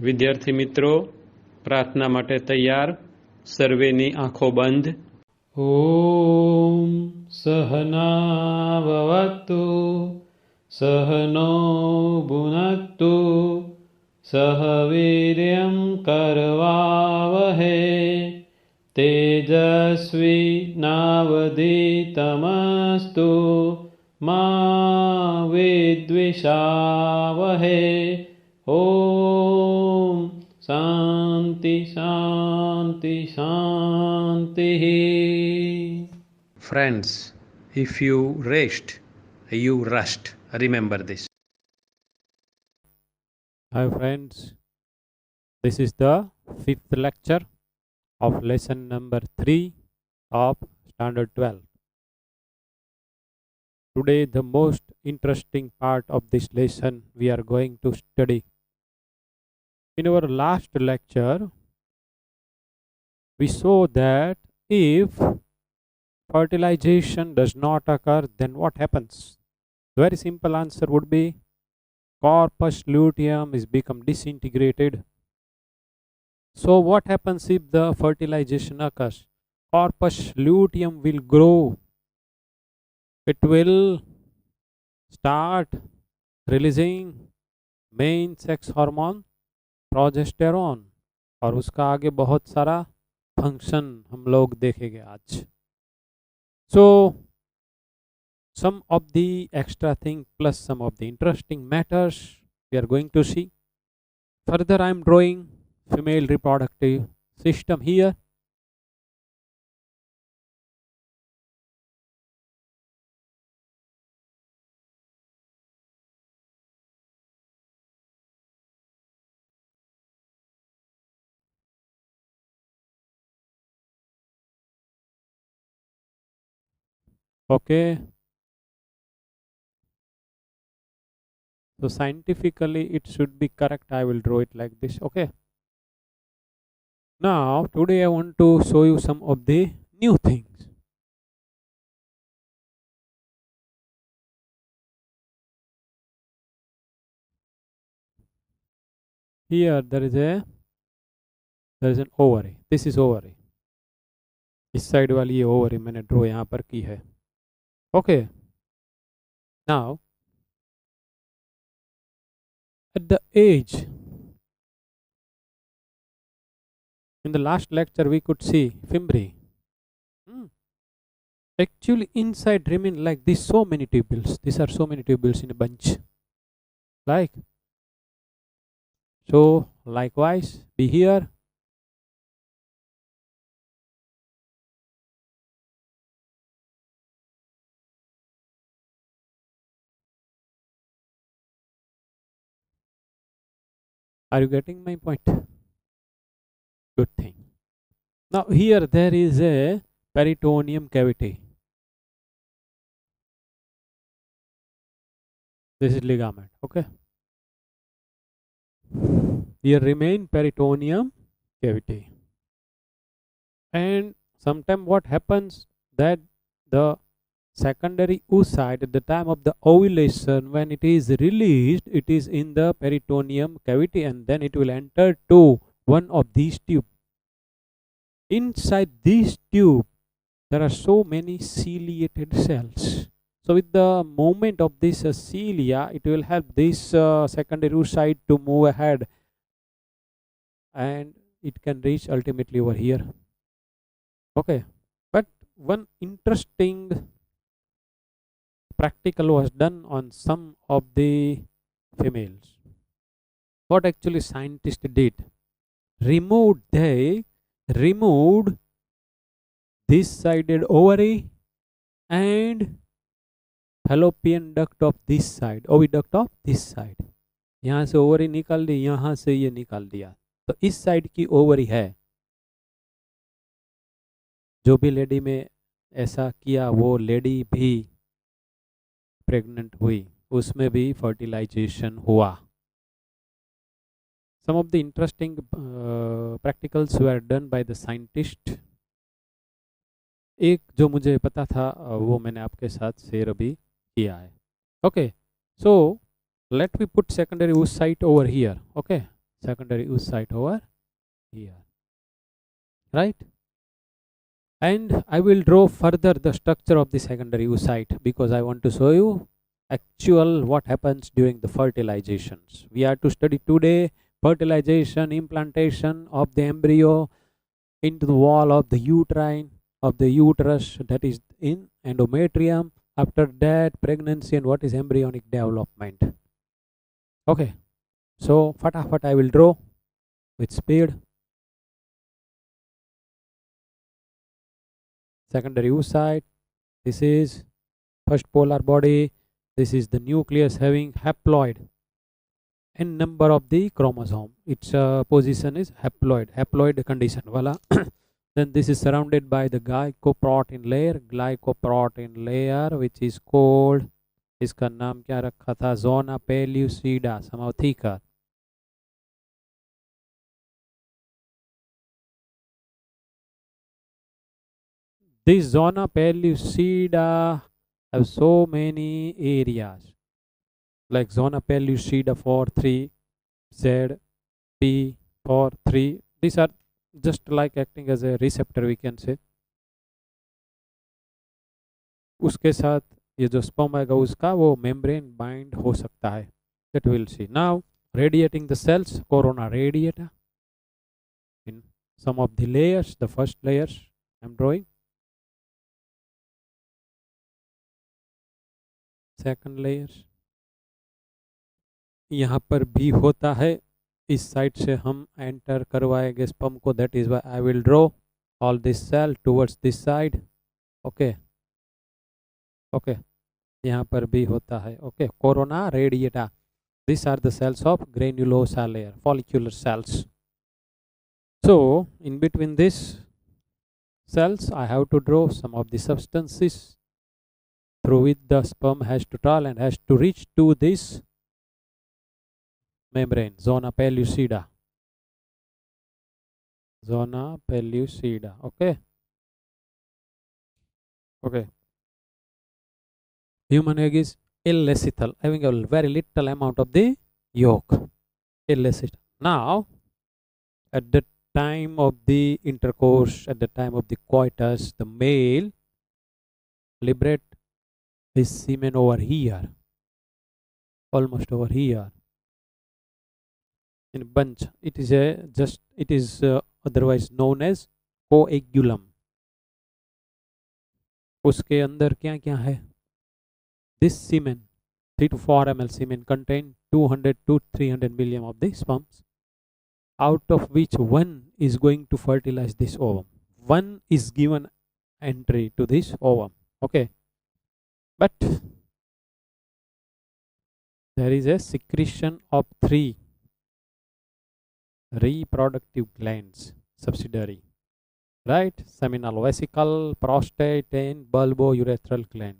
વિદ્યાર્થી મિત્રો પ્રાર્થના માટે તૈયાર, સર્વેની આંખો બંધ. ઓમ સહનાવવતુ સહનો ભુનક્તુ સહ વીર્યં કરવાવહે તેજસ્વી નાવધીતમસ્તુ मा विद्विषावहे. ओम शांति शांति शांति. Friends, if you rest, you rust. Remember this. Hi friends, this is the 5th lecture of lesson number 3 of standard 12. Today the most interesting part of this lesson we are going to study. In our last lecture we saw that if fertilization does not occur, then what happens? Very simple answer would be corpus luteum is become disintegrated. So what happens if the fertilization occurs? Corpus luteum will grow. It will start releasing main sex hormone progesterone, और उसका आगे बहुत सारा function हम लोग देखेंगे आज. So some of the extra thing plus some of the interesting matters we are going to see. Further, I am drawing female reproductive system here. Okay, so scientifically it should be correct. I will draw it like this. Okay, now today I want to show you some of the new things. Here there is an ovary. This is ovary. इस side वाली ये ovary मैंने draw यहाँ पर की है. Okay, now at the age, in the last lecture we could see fimbriae. Actually inside remain like this so many tubules. These are so many tubules in a bunch, like so. Likewise be here. Are you getting my point? Good thing. Now here there is a peritoneum cavity. This is ligament. Okay, here remain peritoneum cavity, and sometime what happens that the secondary oocyte at the time of the ovulation, when it is released, it is in the peritoneum cavity, and then it will enter to one of these tubes. Inside this tube there are so many ciliated cells. So with the movement of this cilia, it will help this secondary oocyte to move ahead, and it can reach ultimately over here. Okay, but one interesting practical was done on some of the females. What actually scientists did, they removed this sided ovary and fallopian duct of this side, oviduct of this side. यहाँ से ovary निकाल दी, यहाँ से ये निकाल दिया, तो इस साइड की ओवरी है. जो भी लेडी में ऐसा किया वो लेडी भी प्रेग्नेंट हुई, उसमें भी फर्टिलाइजेशन हुआ. Some of the interesting practicals were done by the scientist. एक जो मुझे पता था वो मैंने आपके साथ शेयर अभी किया है. Okay, so let me put secondary oocyte over here. Okay, secondary oocyte over here, right? And I will draw further the structure of the secondary oocyte because I want to show you actual what happens during the fertilizations. We are to study today fertilization, implantation of the embryo into the wall of the uterine of the uterus, that is in endometrium. After that, pregnancy and what is embryonic development. Okay, so fatafat I will draw with speed. Secondary oocyte, this is first polar body, this is the nucleus having haploid n number of the chromosome, its position is haploid condition wala. Then this is surrounded by the glycoprotein layer which is called, इसका नाम क्या रखा था, zona pellucida, somehow thicker. This zona pellucida have so many areas, like zona pellucida for 3, Z, P for 3. These are just like acting as a receptor, we can say. उसके साथ ये जो sperm आएगा उसका वो membrane bind हो सकता है, that we will see. Now radiating the cells, corona radiata in some of the layers. The first layers I am drawing, second layers यहाँ पर भी होता है, इस साइड से हम एंटर करवाएंगे स्पर्म को, that is why I will draw all this cell towards this side. Okay okay, यहाँ पर भी होता है. Okay, corona radiata, these are the cells of granulosa layer, follicular cells. So in between these cells I have to draw some of the substances through which the sperm has to travel and has to reach to this membrane, zona pellucida. Zona pellucida. Okay. Okay. Human egg is illicithal, having a very little amount of the yolk. Illicit. Now, at the time of the intercourse, at the time of the coitus, the male liberate his semen over here, almost over here, in a bunch. It is otherwise known as coagulum. उसके अंदर क्या क्या है? This semen, 3 to 4 ml semen, contain 200 to 300 million of the sperms, out of which one is going to fertilize this ovum. One is given entry to this ovum. Okay, but there is a secretion of 3 reproductive glands, subsidiary, right? Seminal vesicle, prostate, and bulbourethral gland.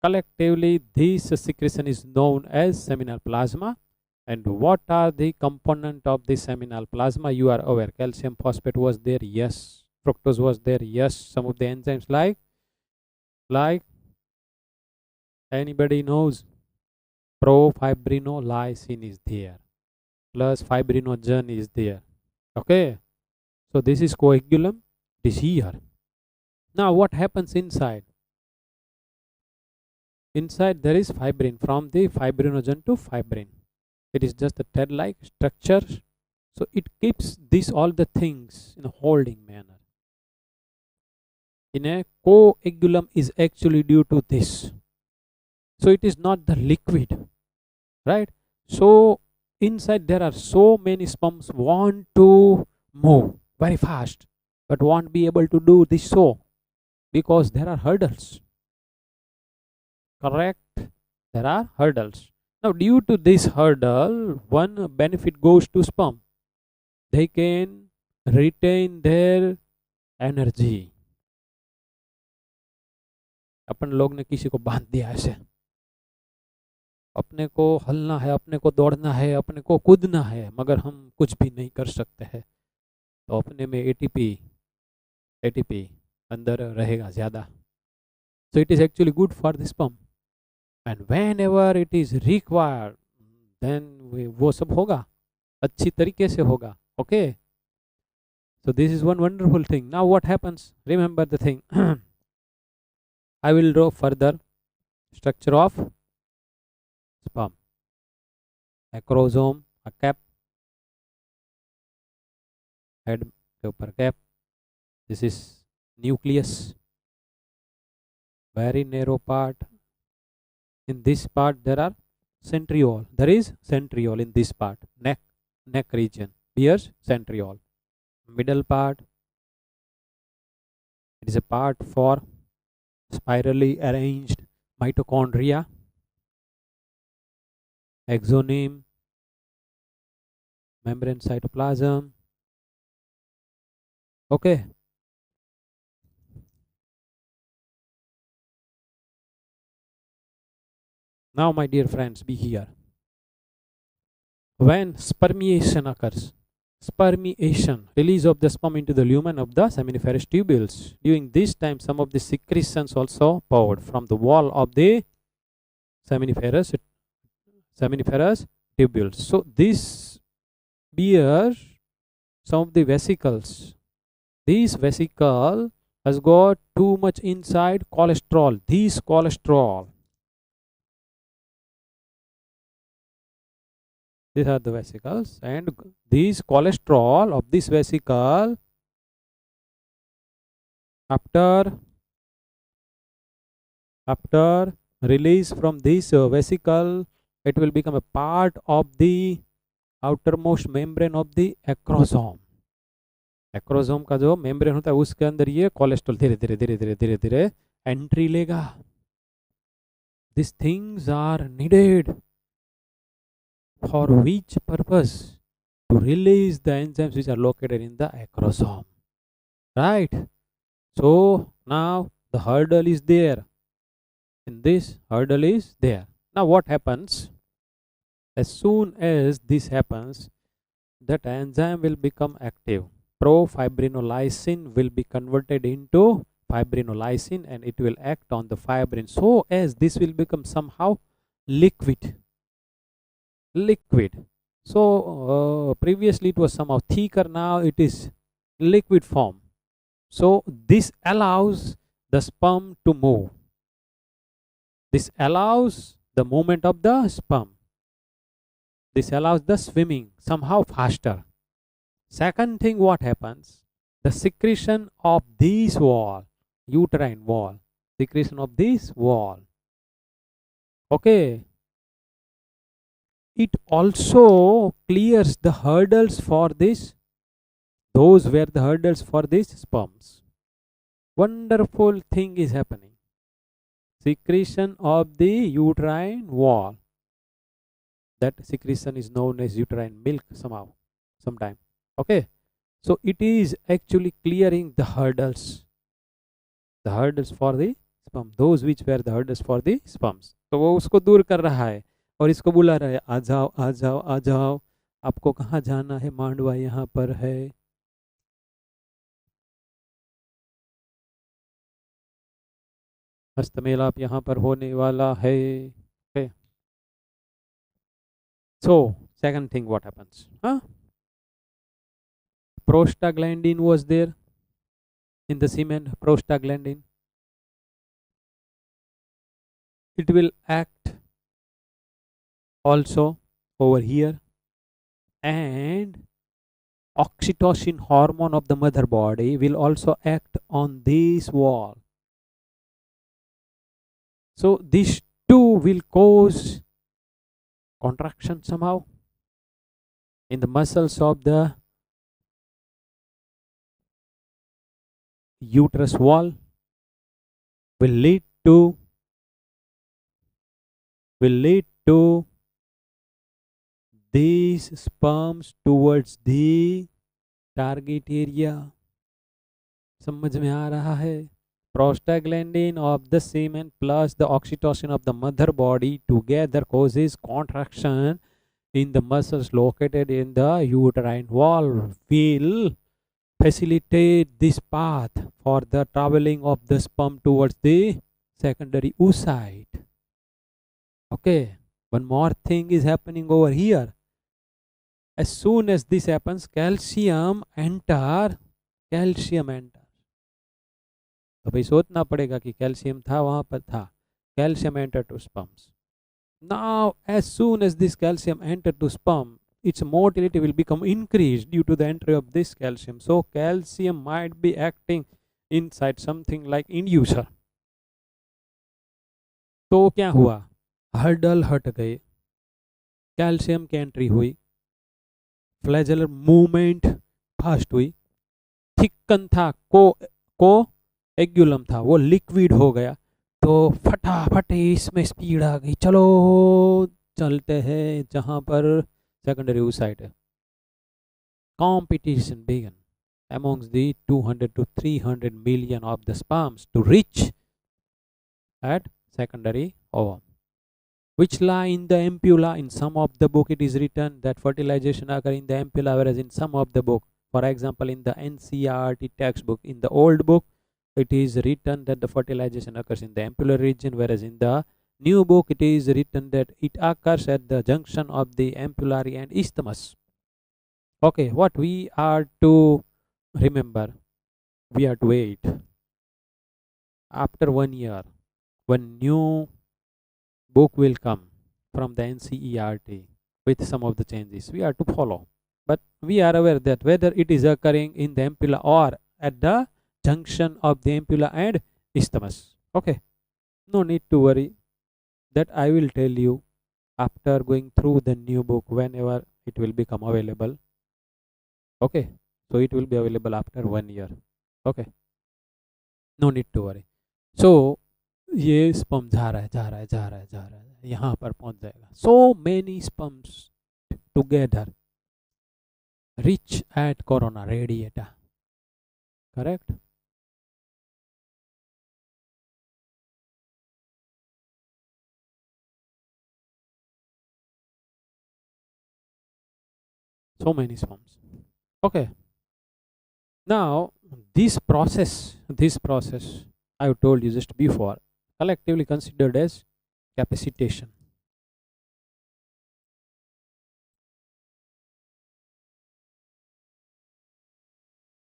Collectively, this secretion is known as seminal plasma. And what are the component of the seminal plasma? You are aware. Calcium phosphate was there, yes. Fructose was there, yes. Some of the enzymes like anybody knows, profibrinolysin is there, plus fibrinogen is there. Okay, so this is coagulum, it is here. Now what happens inside? Inside there is fibrin, from the fibrinogen to fibrin. It is just a thread-like structure, so it keeps all the things in a holding manner. In a coagulum is actually due to this, so it is not the liquid, right? So inside there are so many sperms want to move very fast, but won't be able to do this, so because there are hurdles. Correct, there are hurdles. Now due to this hurdle, one benefit goes to sperm. They can retain their energy. अपन लोग ने किसी को बांध दिया ऐसे, अपने को हलना है, अपने को दौड़ना है, अपने को कूदना है, मगर हम कुछ भी नहीं कर सकते हैं, तो अपने में एटीपी अंदर रहेगा ज़्यादा. So it is actually good for the sperm. And whenever it is required, then वो सब होगा. अच्छी तरीके से होगा. Okay, so this is one wonderful thing. Now what happens? Remember the thing. I will draw further structure of sperm. Acrosome, a cap, head के ऊपर cap. This is nucleus, very narrow part. In this part there are centriole. There is centriole in this part, neck region. Here's centriole. Middle part, it is a part for spirally arranged mitochondria. Exoneme, membrane cytoplasm. Okay. Now, my dear friends, be here. When spermiation occurs, release of the sperm into the lumen of the seminiferous tubules. During this time, some of the secretions also poured from the wall of the seminiferous tubules. So this bears some of the vesicles. This vesicle has got too much inside cholesterol. These cholesterol, these are the vesicles, and these cholesterol of this vesicle, after release from this vesicle, it will become a part of the outermost membrane of the acrosome. Acrosome का जो membrane होता है उसके अंदर ये cholesterol धीरे धीरे धीरे धीरे धीरे धीरे एंट्री लेगा. These things are needed for which purpose? To release the enzymes which are located in the acrosome, right? So now the hurdle is there. In this hurdle is there. Now what happens? As soon as this happens, that enzyme will become active. Profibrinolysin will be converted into fibrinolysin and it will act on the fibrin. So as this will become somehow liquid. So previously it was somehow thicker, now it is liquid form. So this allows the sperm to move. This allows the movement of the sperm. This allows the swimming somehow faster. Second thing, what happens? The secretion of this wall, uterine wall, secretion of this wall. Okay. It also clears the hurdles for this. Those were the hurdles for these sperms. Wonderful thing is happening. Secretion of the uterine wall. That secretion is known as uterine milk sometime. Okay, so it is actually clearing the hurdles for the sperm, those which were the hurdles for the sperms. तो वो उसको दूर कर रहा है और इसको बुला रहा है, आ जाओ आ जाओ आ जाओ, आपको कहाँ जाना है, मांडवा यहाँ पर है. हस्तमेलाप यहाँ पर होने वाला है. Okay. So second thing, what happens? Prostaglandin was there in the semen. Prostaglandin, it will act also over here, and oxytocin hormone of the mother body will also act on this wall. So these two will cause contraction somehow in the muscles of the uterus wall, will lead to these sperms towards the target area. समझ में आ रहा है? Prostaglandin of the semen plus the oxytocin of the mother body together causes contraction in the muscles located in the uterine wall, will facilitate this path for the traveling of the sperm towards the secondary oocyte. Okay, one more thing is happening over here. as soon as this happens, calcium enter. तो भाई सोचना पड़ेगा कि calcium था वहां पर था. Calcium enter to sperms. Now, as soon as this calcium enter to sperm, its motility will become increased due to the entry of this calcium. So calcium might be acting inside something like inducer. तो क्या हुआ, hurdle हट गए, calcium की entry हुई, फ्लैजेलर movement fast हुई, thicken था को एग्युलम था वो लिक्विड हो गया, तो फटाफट इसमें स्पीड आ गई, चलो चलते हैं जहां पर सेकेंडरी oocyte है. Competition began amongst the 200 to 300 million of the sperms to reach at secondary ovum, which lie in the ampulla. In some of the book it is written that fertilization occur in the ampulla, whereas in some of the book, for example in the NCERT textbook, in the old book it is written that the fertilization occurs in the ampullar region, whereas in the new book it is written that it occurs at the junction of the ampullary and isthmus. Okay, what we are to remember, we are to wait after 1 year when new book will come from the NCERT with some of the changes we are to follow, but we are aware that whether it is occurring in the ampulla or at the junction of the ampulla and isthmus. Okay, no need to worry, that I will tell you after going through the new book whenever it will become available. Okay, so it will be available after 1 year. Okay, no need to worry. So ये sperm जा रहा है यहाँ पर पहुंच जाएगा. So many sperms together reach at corona radiata, correct? So many sperms. Okay, now this process I have told you just before, collectively considered as capacitation.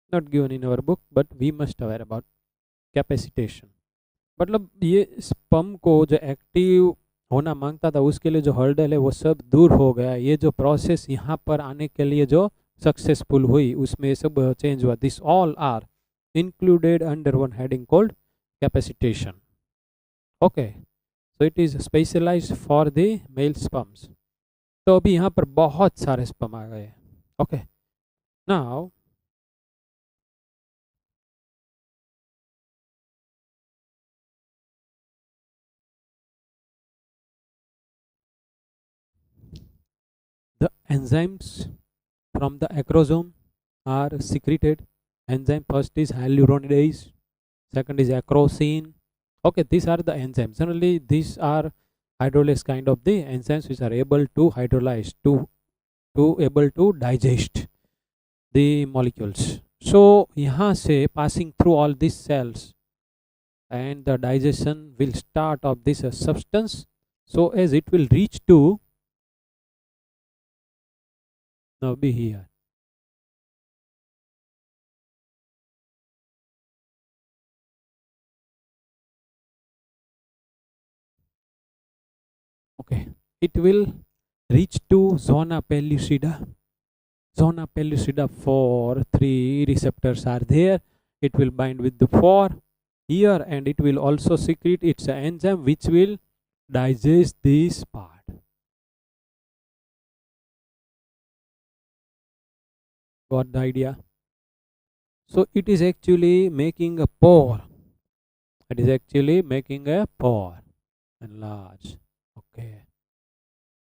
Not given in our book, but we must aware about capacitation. मतलब ये sperm को जो active होना मांगता था उसके लिए जो हर्डल है वो सब दूर हो गया. ये जो प्रोसेस यहाँ पर आने के लिए जो सक्सेसफुल हुई उसमें सब चेंज हुआ. This all are included under one heading called capacitation. Okay, so it is specialized for the male sperms. तो अभी यहाँ पर बहुत सारे स्पर्म आ गए. Okay, now the enzymes from the acrosome are secreted. Enzyme first is hyaluronidase, second is acrosine. Okay, these are the enzymes. Generally these are hydrolyse kind of the enzymes which are able to hydrolyze, to able to digest the molecules. So यहाँ से passing through all these cells and the digestion will start of this substance, so as it will reach to, now be here, okay, it will reach to zona pellucida. Zona pellucida, 3 receptors are there. It will bind with the 4 here, and it will also secrete its enzyme which will digest this part. Got the idea? So it is actually making a pore. It is actually making a pore enlarge. Okay,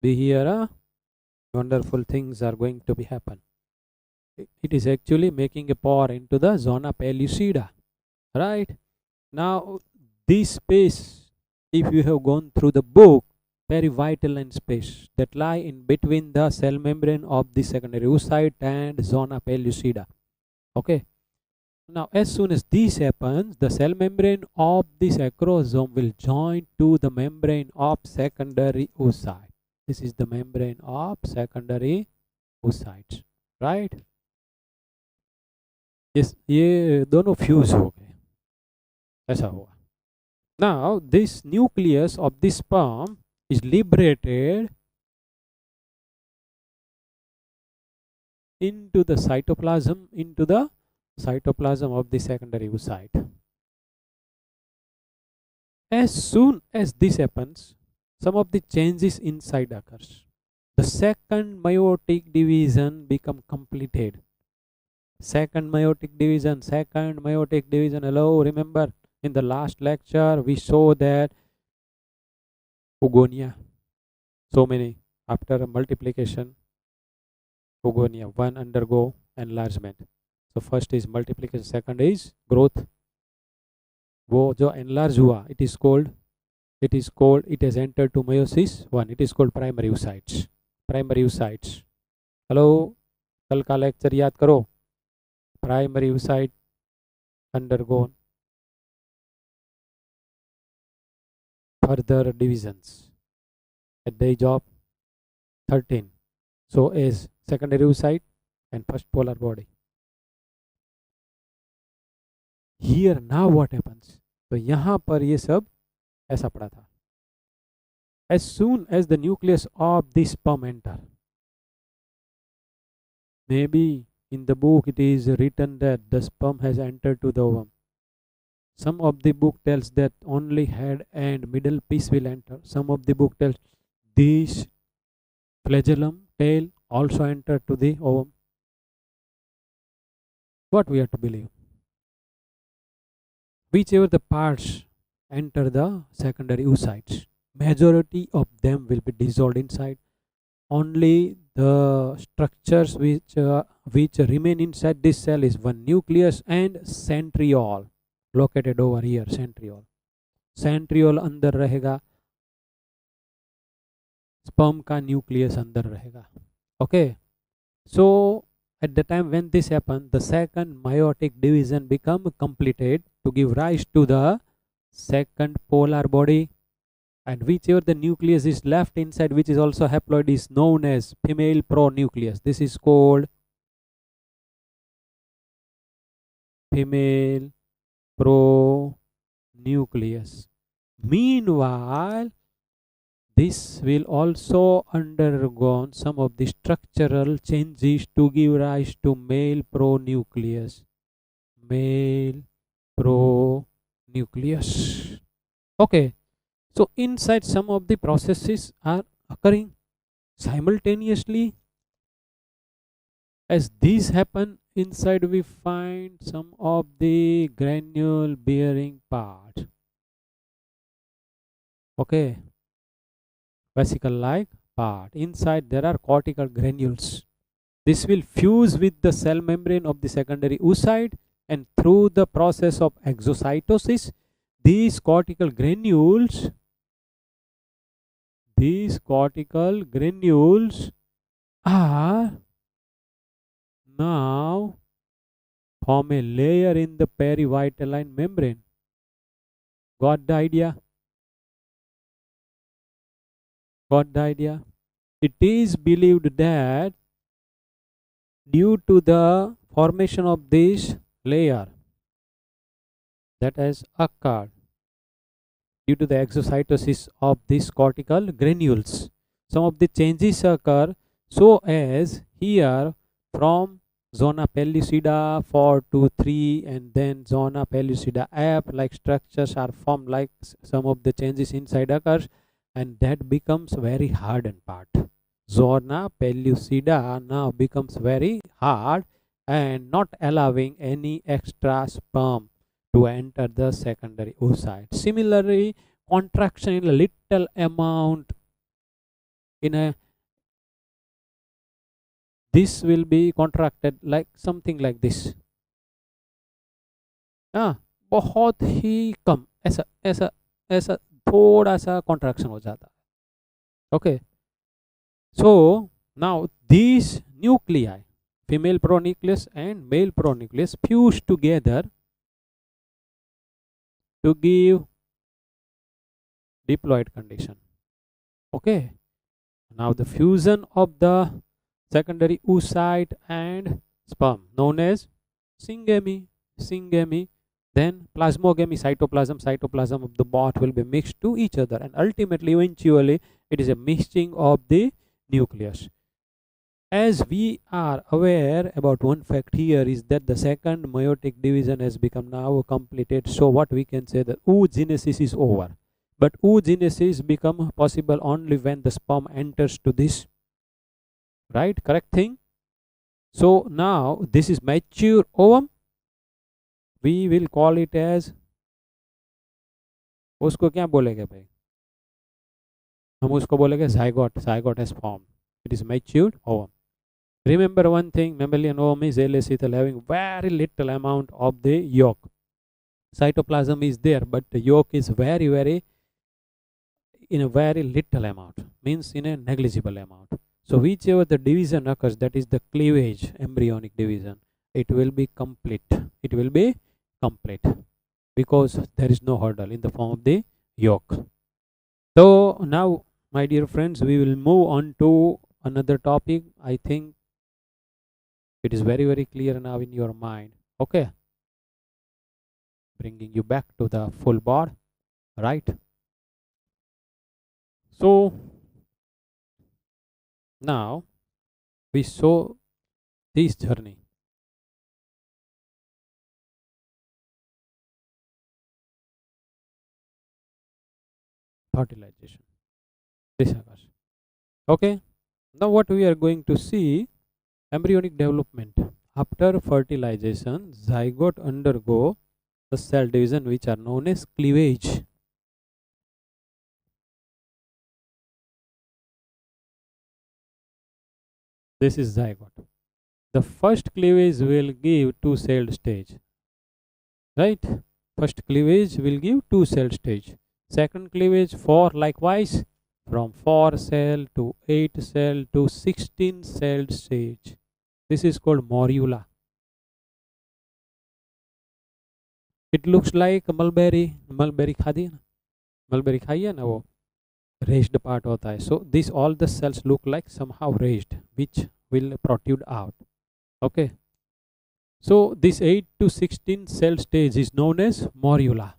be here. Wonderful things are going to be happen. It is actually making a pore into the zona pellucida, right? Now this space, if you have gone through the book, perivitelline space that lie in between the cell membrane of the secondary oocyte and zona pellucida. Okay, now as soon as this happens, the cell membrane of this acrosome will join to the membrane of secondary oocyte. This is the membrane of secondary oocytes, right? ये दोनों fuse हो गए, ऐसा हुआ. Now this nucleus of this sperm is liberated into the cytoplasm of the secondary oocyte. As soon as this happens, some of the changes inside occurs. The second meiotic division become completed. Second meiotic division. Hello, remember in the last lecture we saw that oogonia, so many after multiplication, oogonia, one undergo enlargement. So first is multiplication, second is growth. वो जो enlarge हुआ, it is called, it has entered to meiosis one, it is called primary oocytes. Hello, कल का lecture याद करो. Primary oocyte undergone further divisions at the age of 13. So is secondary oocyte and first polar body. Here now what happens? तो यहाँ पर ये सब ऐसा पड़ा था. As soon as the nucleus of the sperm enter, maybe in the book it is written that the sperm has entered to the ovum. Some of the book tells that only head and middle piece will enter. Some of the book tells this flagellum, tail also enter to the ovum. What we have to believe? Whichever the parts enter the secondary oocytes, majority of them will be dissolved inside. Only the structures which remain inside this cell is one nucleus and centriole located over here. Centriole अंदर रहेगा, sperm का nucleus अंदर रहेगा. Okay, so at the time when this happened, the second meiotic division become completed to give rise to the second polar body, and whichever the nucleus is left inside, which is also haploid, is known as female pronucleus. This is called female pronucleus. Meanwhile, this will also undergo some of the structural changes to give rise to male pronucleus. Okay, so inside some of the processes are occurring simultaneously. As these happen, inside we find some of the granule bearing part. Okay, vesicle like part. Inside there are cortical granules. This will fuse with the cell membrane of the secondary oocyte, and through the process of exocytosis, these cortical granules are now form a layer in the perivitelline membrane. Got the idea? It is believed that due to the formation of this layer that has occurred due to the exocytosis of these cortical granules, some of the changes occur, so as here from zona pellucida 4 to 3 and then zona pellucida F, like structures are formed, like some of the changes inside occurs, and that becomes very hardened part. Zona pellucida now becomes very hard and not allowing any extra sperm to enter the secondary oocyte. Similarly, contraction in a little amount this will be contracted like something like this. बहुत ही कम ऐसा थोड़ा सा contraction हो जाता है. Okay, so now these nuclei, female pronucleus and male pronucleus, fuse together to give diploid condition. Okay, now the fusion of the secondary oocyte and sperm known as syngamy. Then plasmogamy, cytoplasm of the bot will be mixed to each other, and ultimately, eventually, it is a mixing of the nucleus. As we are aware about one fact here is that the second meiotic division has become now completed. So what we can say that oogenesis is over. But oogenesis become possible only when the sperm enters to this, right? Correct thing. So now this is mature ovum. We will call it as, उसको क्या बोलेंगे भाई? हम उसको बोलेंगे zygote. Zygote has formed. It is matured ovum. Remember one thing, mammalian ovum is alecythal, having very little amount of the yolk. Cytoplasm is there, but the yolk is very in a very little amount, means in a negligible amount. So whichever the division occurs, that is the cleavage, embryonic division, it will be complete. It will be complete because there is no hurdle in the form of the yolk. So now, my dear friends, we will move on to another topic. I think it is very clear now in your mind. Okay, bringing you back to the full board, right? So now we saw this journey. Fertilization. This occurs. Okay, now what we are going to see, embryonic development. After fertilization, zygote undergo the cell division, which are known as cleavage. This is zygote. The first cleavage will give two-celled stage, right? First cleavage will give two-celled stage. Second cleavage, 4 likewise, from 4 cell to 8 cell to 16 celled stage. This is called morula. It looks like mulberry. Mulberry khadi है ना? Mulberry खाई है ना वो? Raised part होता है. So this all the cells look like somehow raised, which will protrude out. Okay. So this 8 to 16 cell stage is known as morula.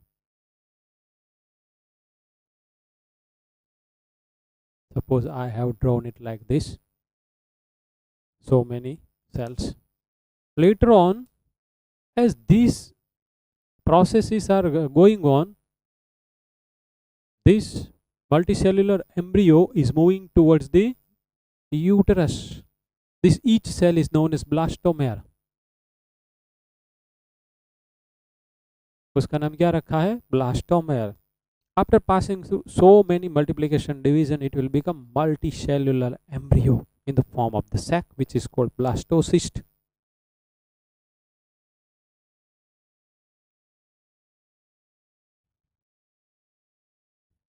Suppose I have drawn it like this. So many cells. Later on, as these processes are going on, this multicellular embryo is moving towards the uterus. This each cell is known as blastomere. उसका नाम क्या रखा है? Blastomere. After passing through so many multiplication division, it will become multicellular embryo in the form of the sac, which is called blastocyst.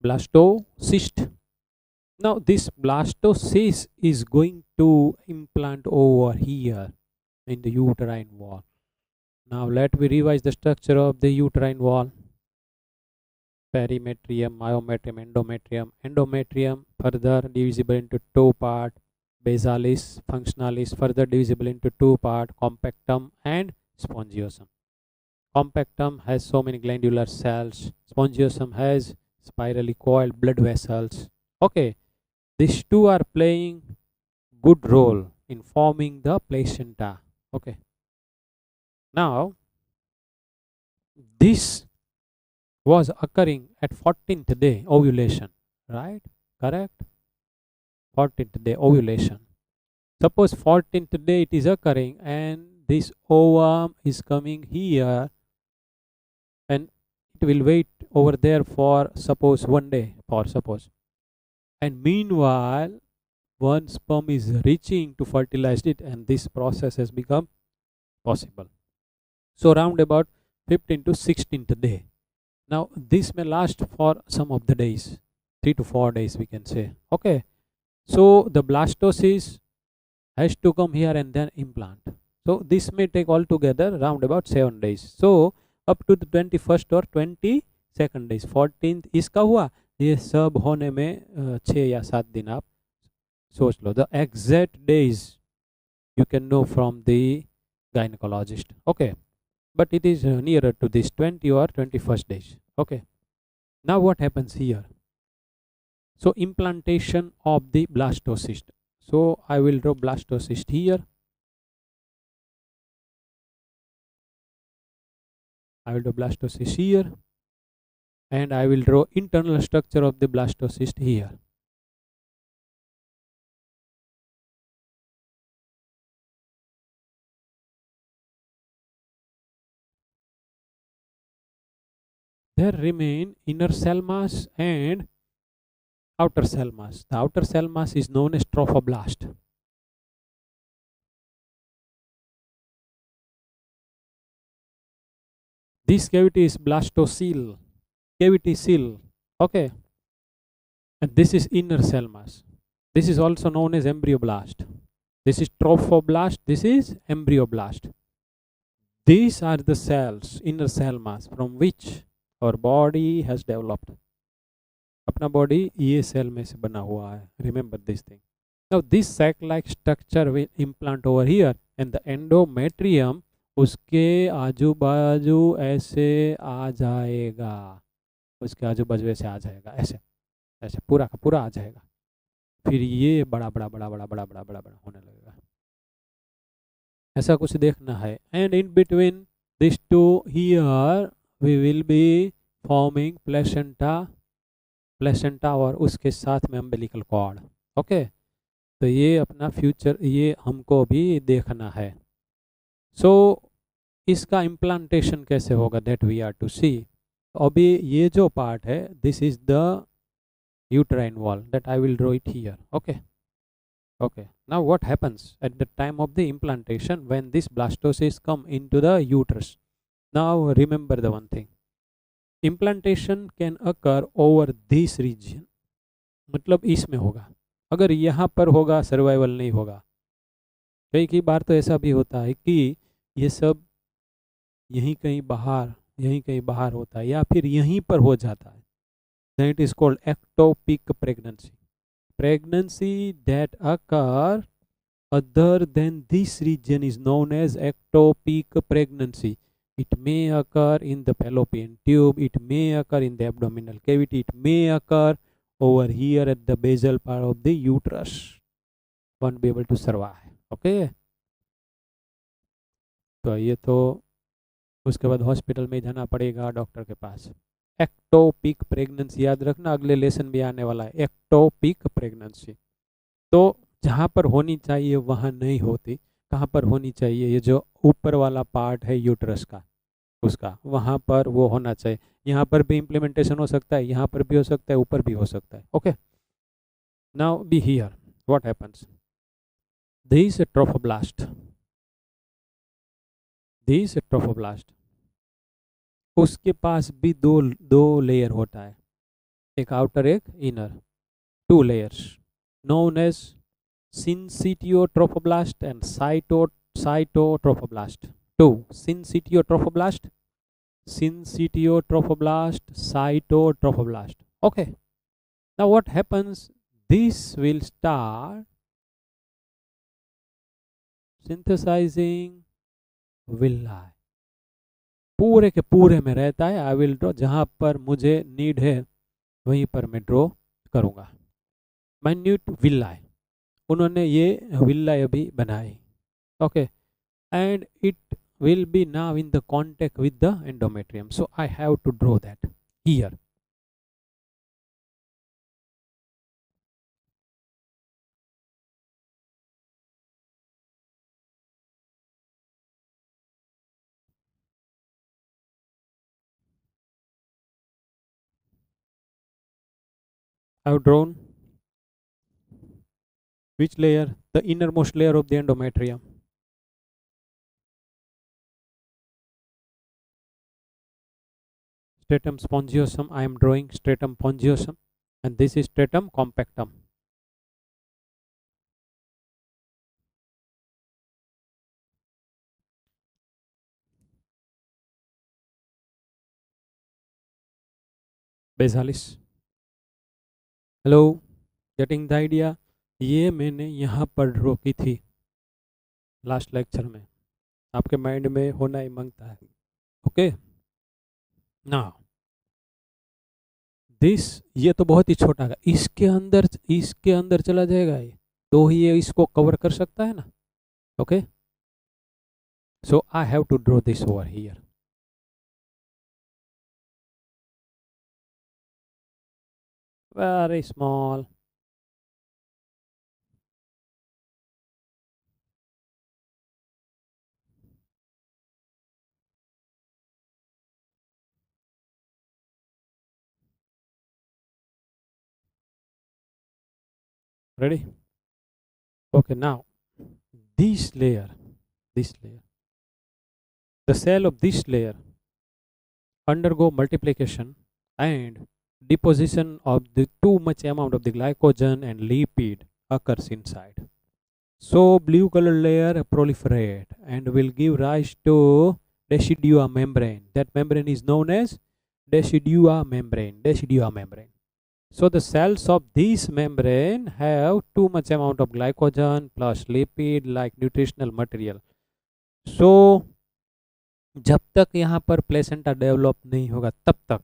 Blastocyst. Now this blastocyst is going to implant over here in the uterine wall. Now let me revise the structure of the uterine wall. Perimetrium, myometrium, endometrium. Endometrium further divisible into two parts. Basalis, functionalis further divisible into two parts. Compactum and spongiosum. Compactum has so many glandular cells. Spongiosum has spirally coiled blood vessels. Okay, these two are playing good role in forming the placenta. Okay. Now, this was occurring at 14th day ovulation, right? Correct? 14th day ovulation. Suppose 14th day it is occurring and this ovum is coming here and it will wait over there for suppose 1 day, for suppose. And meanwhile, one sperm is reaching to fertilize it and this process has become possible. So round about 15th to 16th day. Now this may last for some of the days, 3 to 4 days we can say. Okay, so the blastocyst has to come here and then implant. So this may take altogether round about 7 days. So up to the 21st or 22nd days. 14th इसका हुआ, ये सब होने में 6 या 7 दिन आप सोच लो. The exact days you can know from the gynecologist. Okay, but it is nearer to this 20 or 21st days. Okay, now what happens here? So implantation of the blastocyst. So I will draw blastocyst here. I will draw blastocyst here, and I will draw internal structure of the blastocyst here. There remain inner cell mass and outer cell mass. The outer cell mass is known as trophoblast. This cavity is blastocele, cavity seal. Okay, and this is inner cell mass. This is also known as embryoblast. This is trophoblast, this is embryoblast. These are the cells, inner cell mass, from which our body has developed. अपना body ये cell में से बना हुआ है. Remember this thing. Now this sac-like structure will implant over here, and the endometrium उसके आजू बाजू ऐसे आ जाएगा. उसके आजू बाजू ऐसे आ जाएगा, ऐसे ऐसे पूरा का पूरा आ जाएगा. फिर ये बड़ा बड़ा बड़ा बड़ा बड़ा बड़ा बड़ा बड़ा होने लगेगा. ऐसा कुछ देखना है. And in between this two here we will be forming placenta और उसके साथ में अम्बिलिकल कॉर्ड. ओके, तो ये अपना फ्यूचर ये हमको भी देखना है. सो इसका इम्प्लांटेशन कैसे होगा, दैट वी आर टू सी. अभी ये जो पार्ट है, this is the uterine wall, that I will draw it here. Okay, now what happens at the time of the implantation when this blastocyst come into the uterus? Now remember the one thing, implantation can occur over this region. मतलब इसमें होगा. अगर यहाँ पर होगा survival नहीं होगा. कई बार तो ऐसा भी होता है कि ये सब यहीं कहीं बाहर होता है, या फिर यहीं पर हो जाता है. Then it is called ectopic pregnancy. Pregnancy that occur other than this region is known as ectopic pregnancy. It may occur in the fallopian tube, it may occur in the abdominal cavity, it may occur over here at the basal part of the uterus. Won't be able to survive. Okay, तो ये तो उसके बाद hospital में जाना पड़ेगा doctor के पास. Ectopic pregnancy याद रखना, अगले लेसन भी आने वाला है. एक्टोपिक प्रेगनेंसी तो जहाँ पर होनी चाहिए वहाँ नहीं होती. कहाँ पर होनी चाहिए, ये जो ऊपर वाला पार्ट है यूट्रस का, उसका वहाँ पर वो होना चाहिए. यहाँ पर भी इम्प्लीमेंटेशन हो सकता है, यहाँ पर भी हो सकता है, ऊपर भी हो सकता है. Okay, now be here what happens. This trophoblast उसके पास भी दो लेयर होता है, एक आउटर एक inner, 2 layers known as syncytiotrophoblast and cytotrophoblast. 2 syncytiotrophoblast, cytotrophoblast. Okay, now what happens, this will start synthesizing villi. पूरे के पूरे में रहता है. आई विल ड्रॉ, जहाँ पर मुझे नीड है वहीं पर मैं ड्रॉ करूँगा. माइन्यूट विल्लाई, उन्होंने ये विल्लाई अभी बनाई. Okay, and it will be now in the contact with the endometrium. So I have to draw that here. I have drawn which layer? The innermost layer of the endometrium. Stratum spongiosum, I am drawing stratum spongiosum, and this is stratum compactum. Basalis. Hello, getting the idea. ये मैंने यहाँ पर draw की थी. Last lecture में, आपके mind में होना ही मांगता है। ओके ना, दिस, ये तो बहुत ही छोटा है, इसके अंदर चला जाएगा ये, तो ही ये इसको कवर कर सकता है ना। Okay, so I have to draw this over here. Very small, ready? Okay, now this layer, the cell of this layer undergo multiplication and deposition of the too much amount of the glycogen and lipid occurs inside. So blue color layer proliferate and will give rise to decidua membrane. That membrane is known as decidua membrane. So the cells of this membrane have too much amount of glycogen plus lipid like nutritional material. So जब तक यहाँ पर placenta develop नहीं होगा तब तक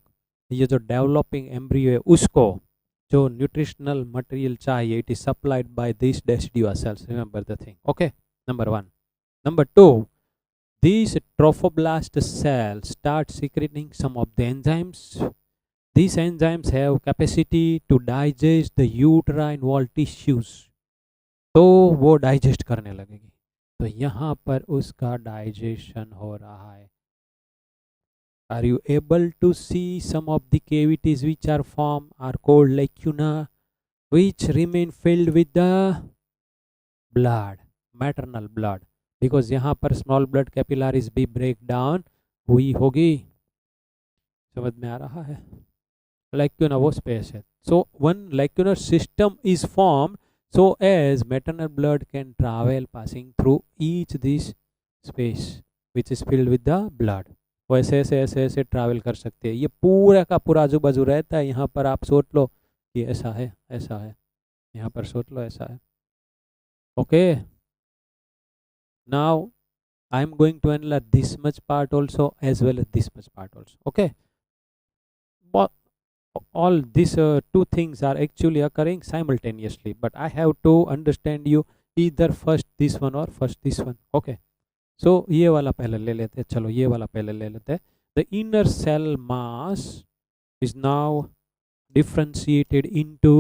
ये जो डेवलपिंग एम्ब्रियो है उसको जो न्यूट्रिशनल मटेरियल चाहिए, it is supplied by this decidua cells. Remember the thing. Okay, number 1. Number 2, these trophoblast cells start secreting some of the enzymes. These enzymes have capacity to digest the uterine wall tissues. तो वो digest करने लगेगी, तो यहाँ पर उसका digestion हो रहा है. Are you able to see some of the cavities which are formed are called lacuna, which remain filled with the blood, maternal blood, because यहाँ पर small blood capillaries भी break down हुई होगी. समझ में आ रहा है? Lacuna वो space है. So one lacunar system is formed so as maternal blood can travel passing through each this space which is filled with the blood. वो ऐसे ऐसे ट्रैवल कर सकते हैं. ये पूरा का पूरा आजू बाजू रहता है. यहाँ पर आप सोच लो ये ऐसा है, ऐसा है, यहाँ पर सोच लो ऐसा है. Okay, now I am going to analyse this much part also as well as this much part also. Okay, all these two things are actually occurring simultaneously, but I have to understand you either first this one or first this one. Okay, so ये वाला पहले ले लेते हैं. चलो ये वाला पहले ले लेते हैं. The inner cell mass is now differentiated into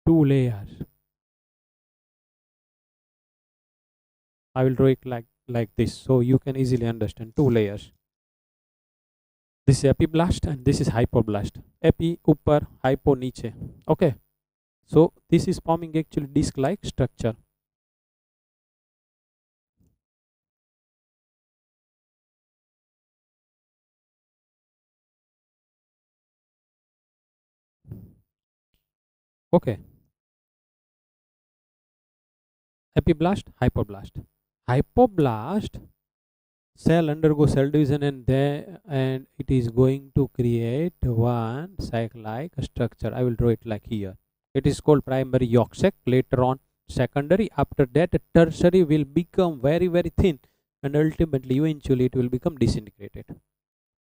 two layers. I will draw it like this so you can easily understand. Two layers. This is epiblast and this is hypoblast. Epi ऊपर, hypo नीचे. Okay, so this is forming actually disc like structure. Okay, epiblast, hypoblast cell undergo cell division and it is going to create one sac like structure. I will draw it like here. It is called primary yolk sac. Later on secondary, after that tertiary will become very thin and ultimately eventually it will become disintegrated.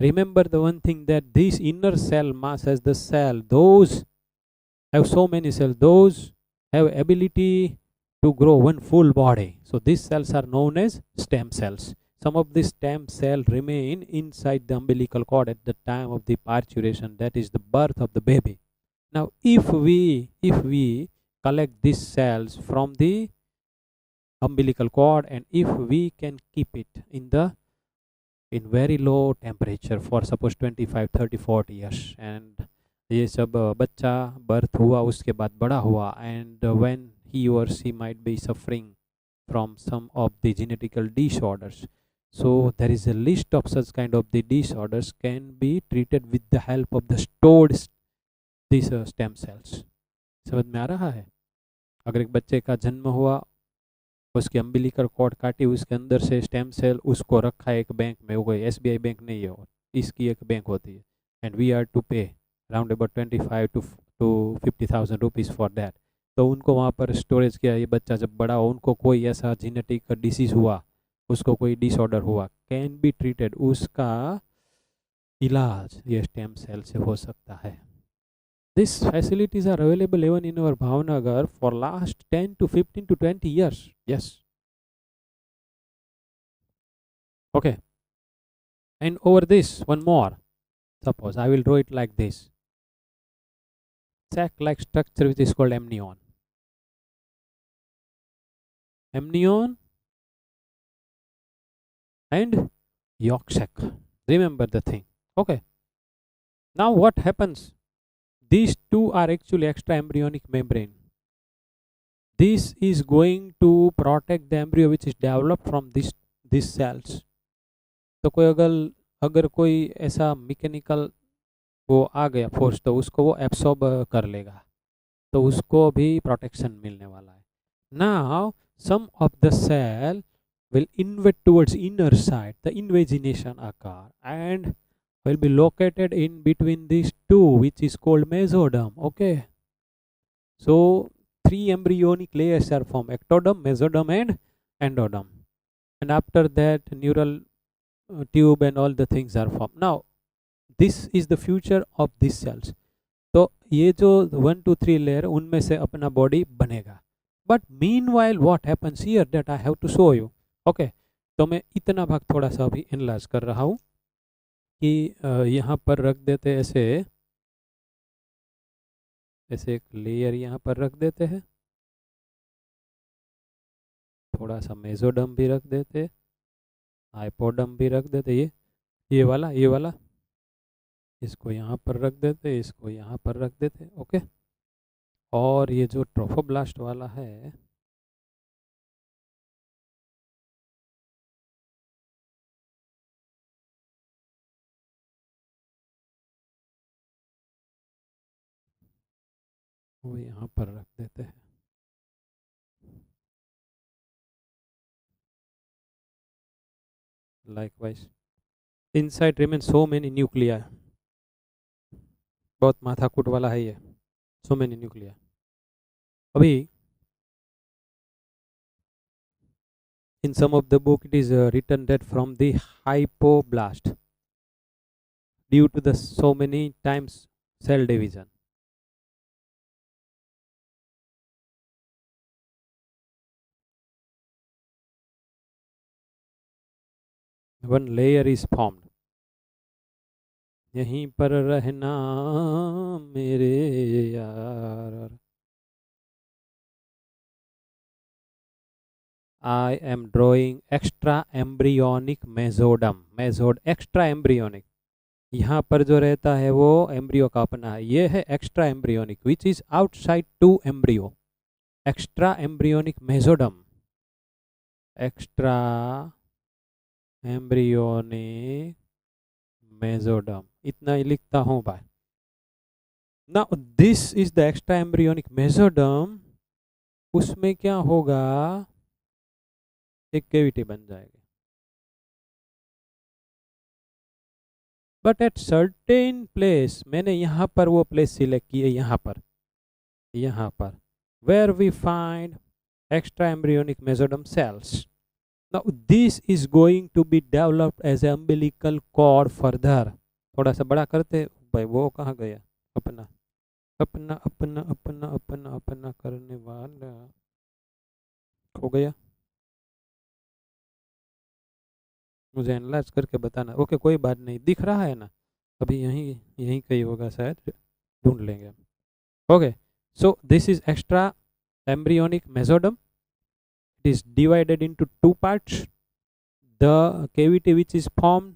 Remember the one thing, that this inner cell mass as the cell, those have so many cells, those have ability to grow one full body. So these cells are known as stem cells. Some of the stem cells remain inside the umbilical cord at the time of the parturition, that is the birth of the baby. Now if we collect these cells from the umbilical cord and if we can keep it in very low temperature for suppose 25, 30, 40 years, and ये सब बच्चा birth हुआ उसके बाद बड़ा हुआ, and when he or she might be suffering from some of the genetical disorders, so there is a list of such kind of the disorders can be treated with the help of the stored these stem cells. समझ में आ रहा है? अगर एक बच्चे का जन्म हुआ, उसके अम्बिलिकल कॉर्ड काटी, उसके अंदर से स्टेम सेल उसको रखा है एक बैंक में, वो कोई SBI बैंक नहीं है, और इसकी एक बैंक होती है, and we are to pay around about 25 to 50,000 rupees for that. तो उनको वहाँ पर स्टोरेज किया, ये बच्चा जब बड़ा हो उनको कोई ऐसा जेनेटिक डिसीज हुआ, उसको कोई डिसऑर्डर हुआ, कैन बी ट्रीटेड, उसका इलाज ये स्टेम सेल से हो सकता है. These facilities are available even in our Bhavnagar for last 10 to 15 to 20 years. Yes. Okay. And over this, one more. Suppose I will draw it like this. Sac-like structure which is called amnion. Amnion and yolk sac. Remember the thing. Okay. Now what happens? These two are actually extra embryonic membrane. This is going to protect the embryo which is developed from these cells. तो कोई अगर कोई ऐसा mechanical वो आ गया force तो उसको वो एब्सॉर्ब कर लेगा, तो उसको भी प्रोटेक्शन मिलने वाला है. Now some of the cell will invade towards inner side, the invagination occur and will be located in between these two, which is called mesoderm. Okay, so three embryonic layers are formed: ectoderm, mesoderm and endoderm, and after that neural tube and all the things are formed. Now this is the future of these cells. तो ये जो 1 2 3 layer उनमें से अपना body बनेगा. But meanwhile what happens here that I have to show you. Okay, तो मैं इतना भाग थोड़ा सा अभी एनालाइज कर रहा हूँ कि यहाँ पर रख देते ऐसे ऐसे एक लेयर यहाँ पर रख देते हैं, थोड़ा सा मेसोडर्म भी रख देते, हाइपोडर्म भी रख देते, ये वाला इसको यहाँ पर रख देते, इसको यहाँ पर रख देते. ओके, और ये जो ट्रोफोब्लास्ट वाला है वो यहाँ पर रख देते हैं. Likewise, inside remain so many nuclei. बहुत माथाकूट वाला है ये, so many nuclei. अभी in some of the book it is written that from the hypoblast due to the so many times cell division. One layer is formed. यहीं पर रहना मेरे यार. I am drawing extra embryonic mesoderm. Extra embryonic. यहाँ पर जो रहता है वो एम्ब्रियो का अपना है. ये है extra embryonic which is outside to embryo. Extra embryonic mesoderm, extra embryonic mesoderm, इतना ही लिखता हूँ भाई. Now this is the extra embryonic mesoderm. उसमें क्या होगा, एक कैविटी बन जाएगी. बट एट सर्टेन प्लेस, मैंने यहाँ पर वो प्लेस सिलेक्ट की है, यहाँ पर where we find extra embryonic mesoderm cells. Now this is going to be developed as an umbilical cord further. थोड़ा सा बड़ा करते भाई, वो कहाँ गया अपना अपना अपना अपना अपना अपना करने वाला, खो गया. मुझे एनालाइज करके बताना. ओके, कोई बात नहीं, दिख रहा है ना, अभी यहीं कहीं होगा शायद, ढूंढ लेंगे. Okay, so this is extra embryonic mesoderm. It is divided into two parts. The cavity which is formed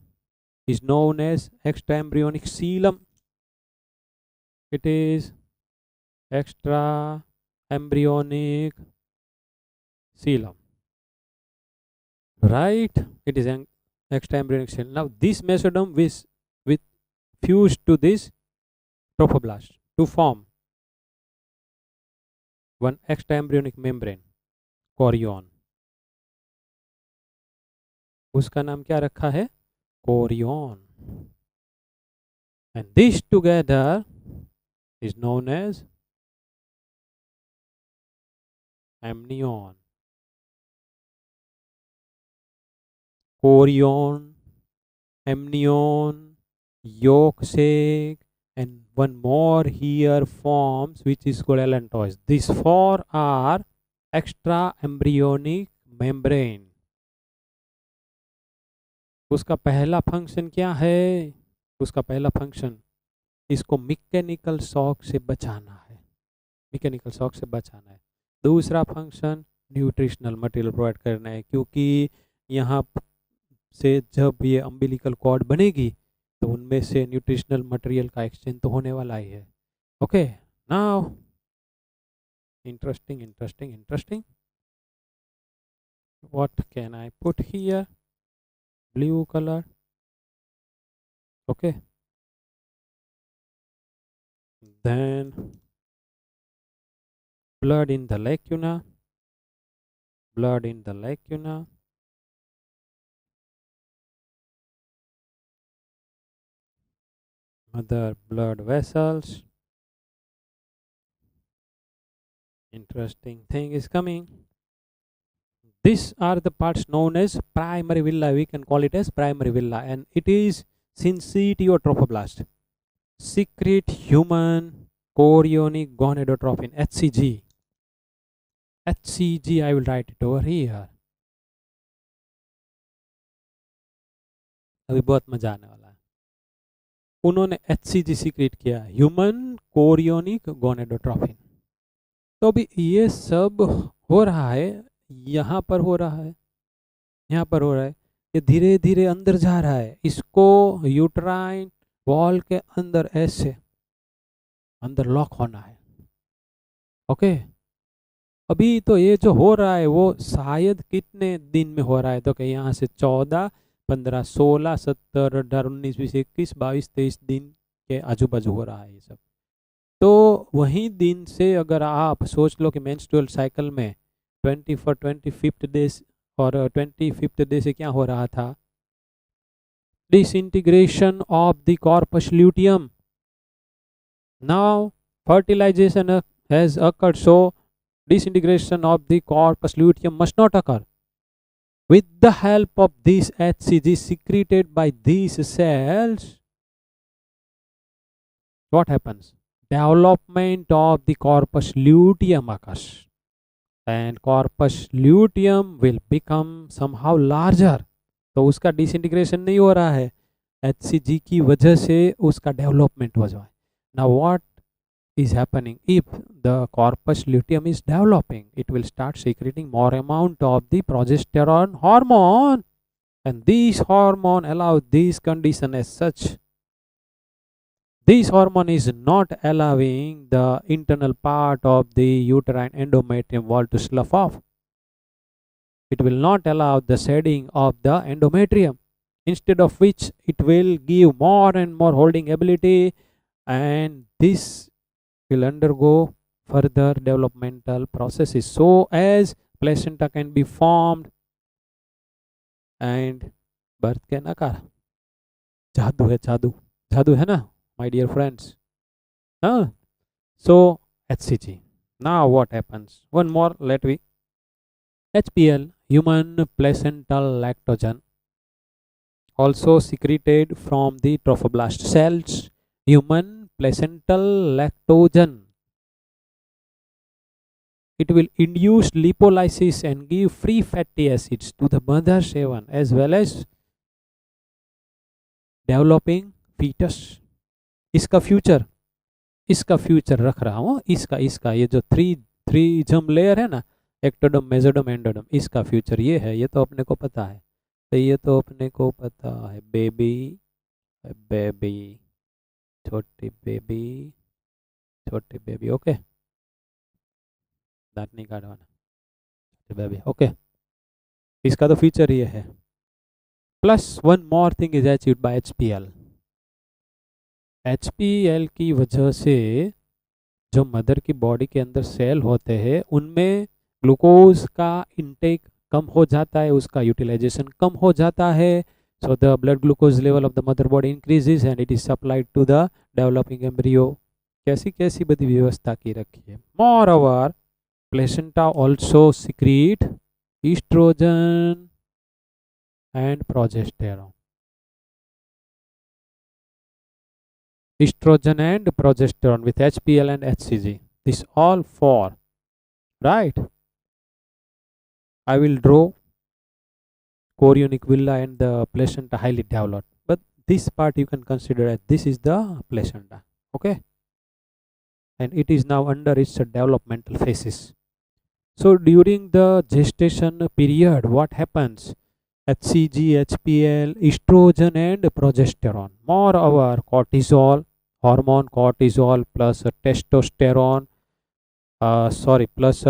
is known as extra embryonic coelom. It is extra embryonic coelom, right? It is an extra embryonic coelom. Now this mesoderm with fused to this trophoblast to form one extra embryonic membrane, Korean. उसका नाम क्या रखा है, Korean. and this together is known as amnion, chorion, amnion, yolk sac, and one more here forms which is called allantois. These four are extra embryonic membrane. उसका पहला function क्या है? उसका पहला फंक्शन इसको मैकेनिकल शॉक से बचाना है, मैकेनिकल शॉक से बचाना है। दूसरा फंक्शन न्यूट्रिशनल मटेरियल प्रोवाइड करना है, क्योंकि यहाँ से जब ये अम्बिलिकल कॉर्ड बनेगी तो उनमें से न्यूट्रिशनल मटेरियल का एक्सचेंज तो होने वाला ही है। Okay, now interesting, interesting, interesting. What can I put here? Blue color. Okay. Then blood in the lacuna. Blood in the lacuna. Other blood vessels. Interesting thing is coming. These are the parts known as primary villi. We can call it as primary villi, and it is syncytial trophoblast. Secrete human chorionic gonadotrophin, HCG. HCG, I will write it over here. अभी बहुत मजा आने वाला है। उन्होंने HCG secret किया, human chorionic gonadotrophin. तो अभी ये सब हो रहा है, यहाँ पर हो रहा है, यहाँ पर हो रहा है, ये धीरे धीरे अंदर जा रहा है। इसको यूट्राइन वॉल के अंदर ऐसे अंदर लॉक होना है। ओके, अभी तो ये जो हो रहा है वो शायद कितने दिन में हो रहा है? तो कि यहाँ से 14, 15, 16, 17, 18, 19, 20, 21, 22, 23 दिन के आजू बाजू हो रहा है ये सब। तो वही दिन से अगर आप सोच लो कि मेंस्ट्रुअल साइकिल में 25th डे और 25th डे से क्या हो रहा था? Disintegration of the corpus luteum. Now fertilization has occurred, so disintegration of the corpus luteum must not occur. With the help of this HCG secreted by these cells, what happens? Development of the corpus luteum occurs, and corpus luteum will become somehow larger. तो उसका disintegration नहीं हो रहा है, HCG की वजह से उसका development हो जाए। Now what is happening? If the corpus luteum is developing, it will start secreting more amount of the progesterone hormone, and this hormone allows this condition as such. This hormone is not allowing the internal part of the uterine endometrium wall to slough off. It will not allow the shedding of the endometrium, instead of which it will give more and more holding ability, and this will undergo further developmental processes so as placenta can be formed and birth can occur. जादू है, जादू जादू है ना my dear friends. So HCG. Now what happens? One more, let we HPL, human placental lactogen, also secreted from the trophoblast cells. Human placental lactogen, it will induce lipolysis and give free fatty acids to the mother semen as well as developing fetus. इसका future रख रहा हूँ, इसका ये जो three जम layer है ना, एक्टोडम, मेसोडम, एंडोडम, इसका फ्यूचर ये है। ये तो अपने को पता है, तो ये तो अपने को पता है। बेबी छोटी बेबी, ओके, दांत नहीं काटवाना, छोटी बेबी, ओके। इसका तो फीचर ये है। Plus one more thing is achieved by HPL। HPL की वजह से जो मदर की बॉडी के अंदर सेल होते हैं उनमें ग्लूकोज का इंटेक कम हो जाता है, उसका यूटिलाइजेशन कम हो जाता है, So the blood glucose level of the mother body increases and it is supplied to the developing embryo. कैसी कैसी बड़ी व्यवस्था की रखी है. Moreover, placenta also secrete estrogen and progesterone. Estrogen and progesterone with HPL and HCG. This all four, right? I will draw chorionic villi and the placenta highly developed. But this part you can consider as this is the placenta. Okay? And it is now under its developmental phases. So during the gestation period, what happens? HCG, HPL, estrogen and progesterone. Moreover, cortisol, hormone cortisol plus testosterone, plus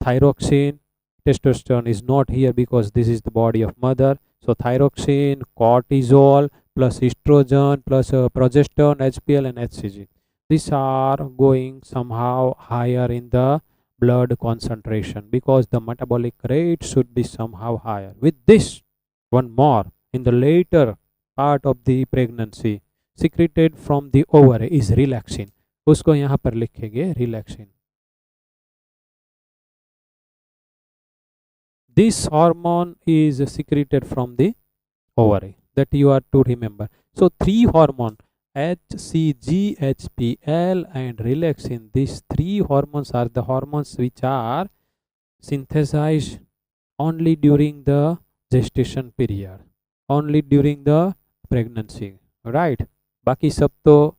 thyroxine. Testosterone is not here because this is the body of mother. So thyroxine, cortisol plus estrogen plus progesterone, HPL and HCG. These are going somehow higher in the blood concentration because the metabolic rate should be somehow higher. With this, one more, in the later part of the pregnancy, secreted from the ovary is relaxin. उसको यहाँ पर लिखेंगे relaxin. This hormone is secreted from the ovary, that you are to remember. So three hormone, HCG, HPL and relaxin, these three hormones are the hormones which are synthesized only during the gestation period, only during the pregnancy, right? बाकी सब तो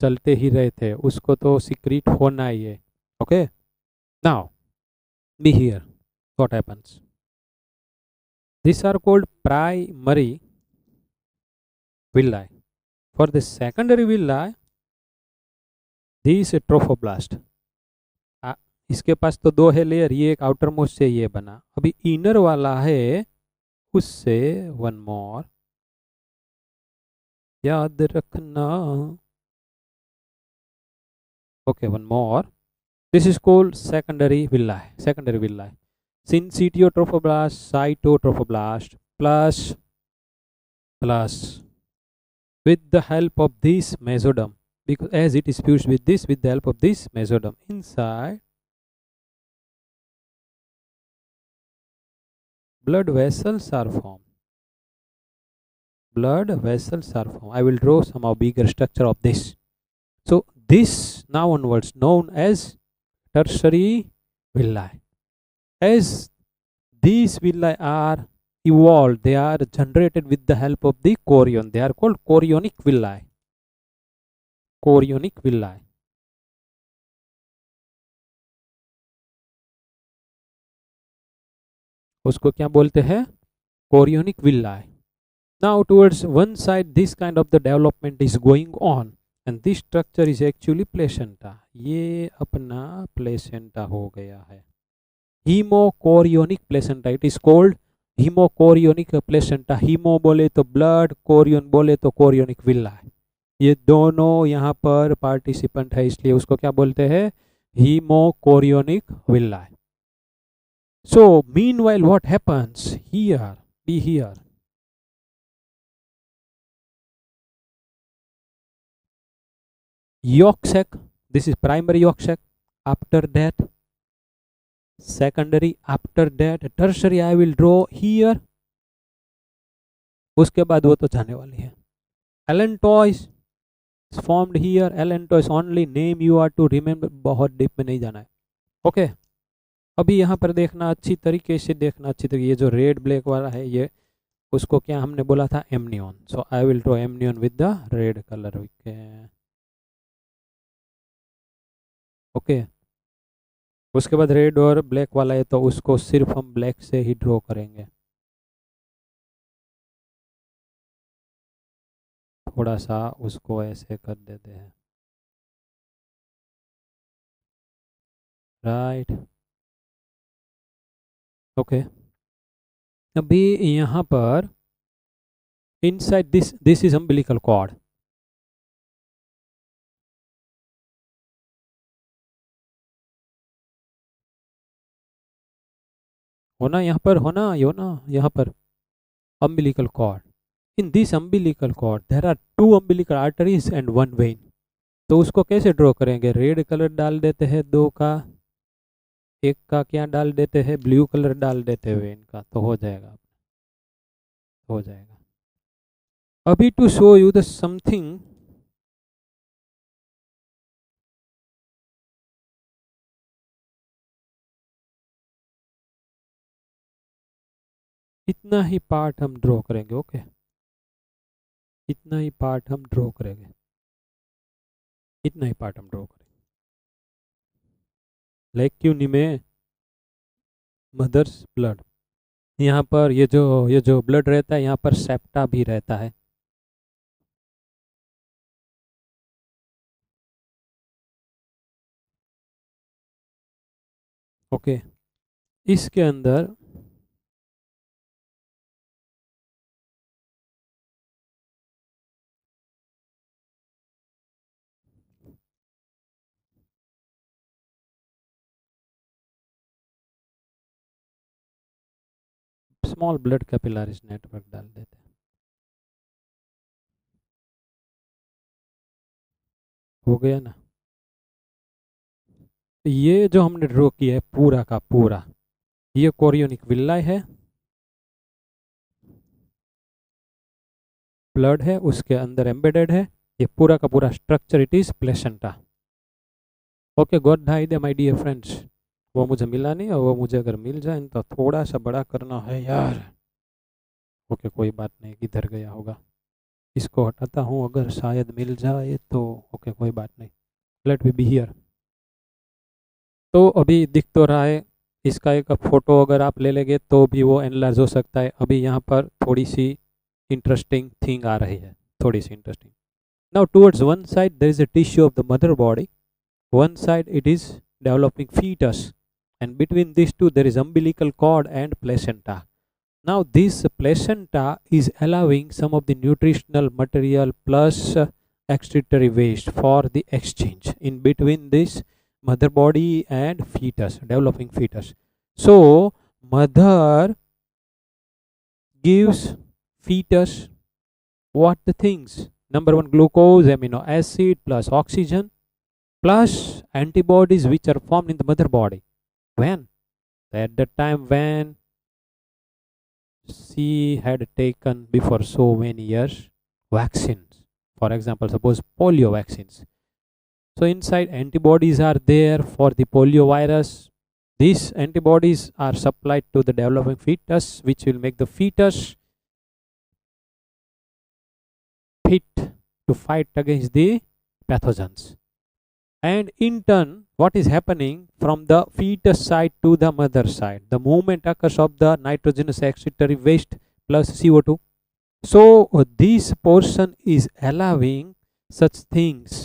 चलते ही रहे थे, उसको तो secrete होना ही है. Okay, now be here. What happens? These are called primary villi. For the secondary villi, this trophoblast. इसके पास तो दो है लेयर, ये एक आउटर मोस्ट से ये बना. अभी इनर वाला है उससे वन मोर याद रखना. Okay, one more. This is called secondary villi. Secondary villi. Syncytiotrophoblast, cytotrophoblast plus with the help of this mesoderm, because as it is fused with this, with the help of this mesoderm inside, blood vessels are formed. Blood vessels are formed. I will draw some of bigger structure of this. So this now onwards known as tertiary villi. As these villi are evolved, they are generated with the help of the chorion. They are called chorionic villi. Chorionic villi. उसको क्या बोलते हैं? Chorionic villi. Now towards one side this kind of the development is going on and this structure is actually placenta. ये अपना placenta हो गया है. Hemochorionic placenta. It is called hemochorionic placenta. Hemo बोले तो blood, chorion बोले तो chorionic villi. ये दोनों यहाँ पर पार्टिसिपेंट है इसलिए उसको क्या बोलते हैं? Hemochorionic villi. So meanwhile what happens here? Be here. Yolk sac. This is primary yolk sac. After that secondary, after that tertiary. I will draw here. उसके बाद वो तो जाने वाली है. Allantois is formed here. Allantois only name you are to remember. बहुत deep में नहीं जाना है. ओके, अभी यहाँ पर देखना अच्छी तरीके से, देखना अच्छी तरीके. ये जो रेड ब्लैक वाला है ये उसको क्या हमने बोला था? Amnion. So I will draw amnion with the red colour. Okay, उसके बाद रेड और ब्लैक वाला है तो उसको सिर्फ हम ब्लैक से ही ड्रॉ करेंगे. थोड़ा सा उसको ऐसे कर देते हैं, राइट. ओके, अभी यहाँ पर inside this is umbilical cord. होना यहाँ पर, होना यो ना यहाँ पर umbilical cord. In this umbilical cord there are 2 umbilical arteries and 1 vein. तो उसको कैसे ड्रॉ करेंगे? रेड कलर डाल देते हैं 2 का, एक का क्या डाल देते हैं, ब्लू कलर डाल देते हैं वेन का, तो हो जाएगा, हो जाएगा। अभी to show you the something, इतना ही पार्ट हम ड्रॉ करेंगे। ओके, इतना ही पार्ट हम ड्रॉ करेंगे, इतना ही पार्ट हम ड्रॉ करेंगे। लाइक क्यूनी में मदर्स ब्लड, यहाँ पर ये जो ब्लड रहता है यहाँ पर सेप्टा भी रहता है। ओके, इसके अंदर स्मॉल ब्लड कैपिलरीज नेटवर्क डाल देते हैं। हो गया ना? ये जो हमने ड्रॉ किया है पूरा का पूरा, ये कोरियोनिक विल्लाई है, ब्लड है उसके अंदर एम्बेडेड है, ये पूरा का पूरा structure it is placenta. Okay, got the idea my dear friends. वो मुझे मिला नहीं, और वो मुझे अगर मिल जाए तो थोड़ा सा बड़ा करना है यार। ओके, कोई बात नहीं, किधर गया होगा, इसको हटाता हूँ, अगर शायद मिल जाए तो। ओके, कोई बात नहीं, लेट मी बी हियर। तो अभी दिख तो रहा है, इसका एक फोटो अगर आप ले लेंगे तो भी वो एनलार्ज हो सकता है। अभी यहाँ पर थोड़ी सी इंटरेस्टिंग थिंग आ रही है, थोड़ी सी interesting. Now towards one side there is a tissue of the mother body, one side it is developing fetus, and between these two there is umbilical cord and placenta. Now this placenta is allowing some of the nutritional material plus excretory waste for the exchange in between this mother body and fetus, developing fetus. So mother gives fetus what the things? Number one, glucose, amino acid plus oxygen plus antibodies which are formed in the mother body. When? At the time when she had taken before so many years vaccines. For example, suppose polio vaccines. So inside antibodies are there for the polio virus. These antibodies are supplied to the developing fetus, which will make the fetus fit to fight against the pathogens. And in turn, what is happening from the fetus side to the mother side? The movement occurs of the nitrogenous excretory waste plus CO2. So this portion is allowing such things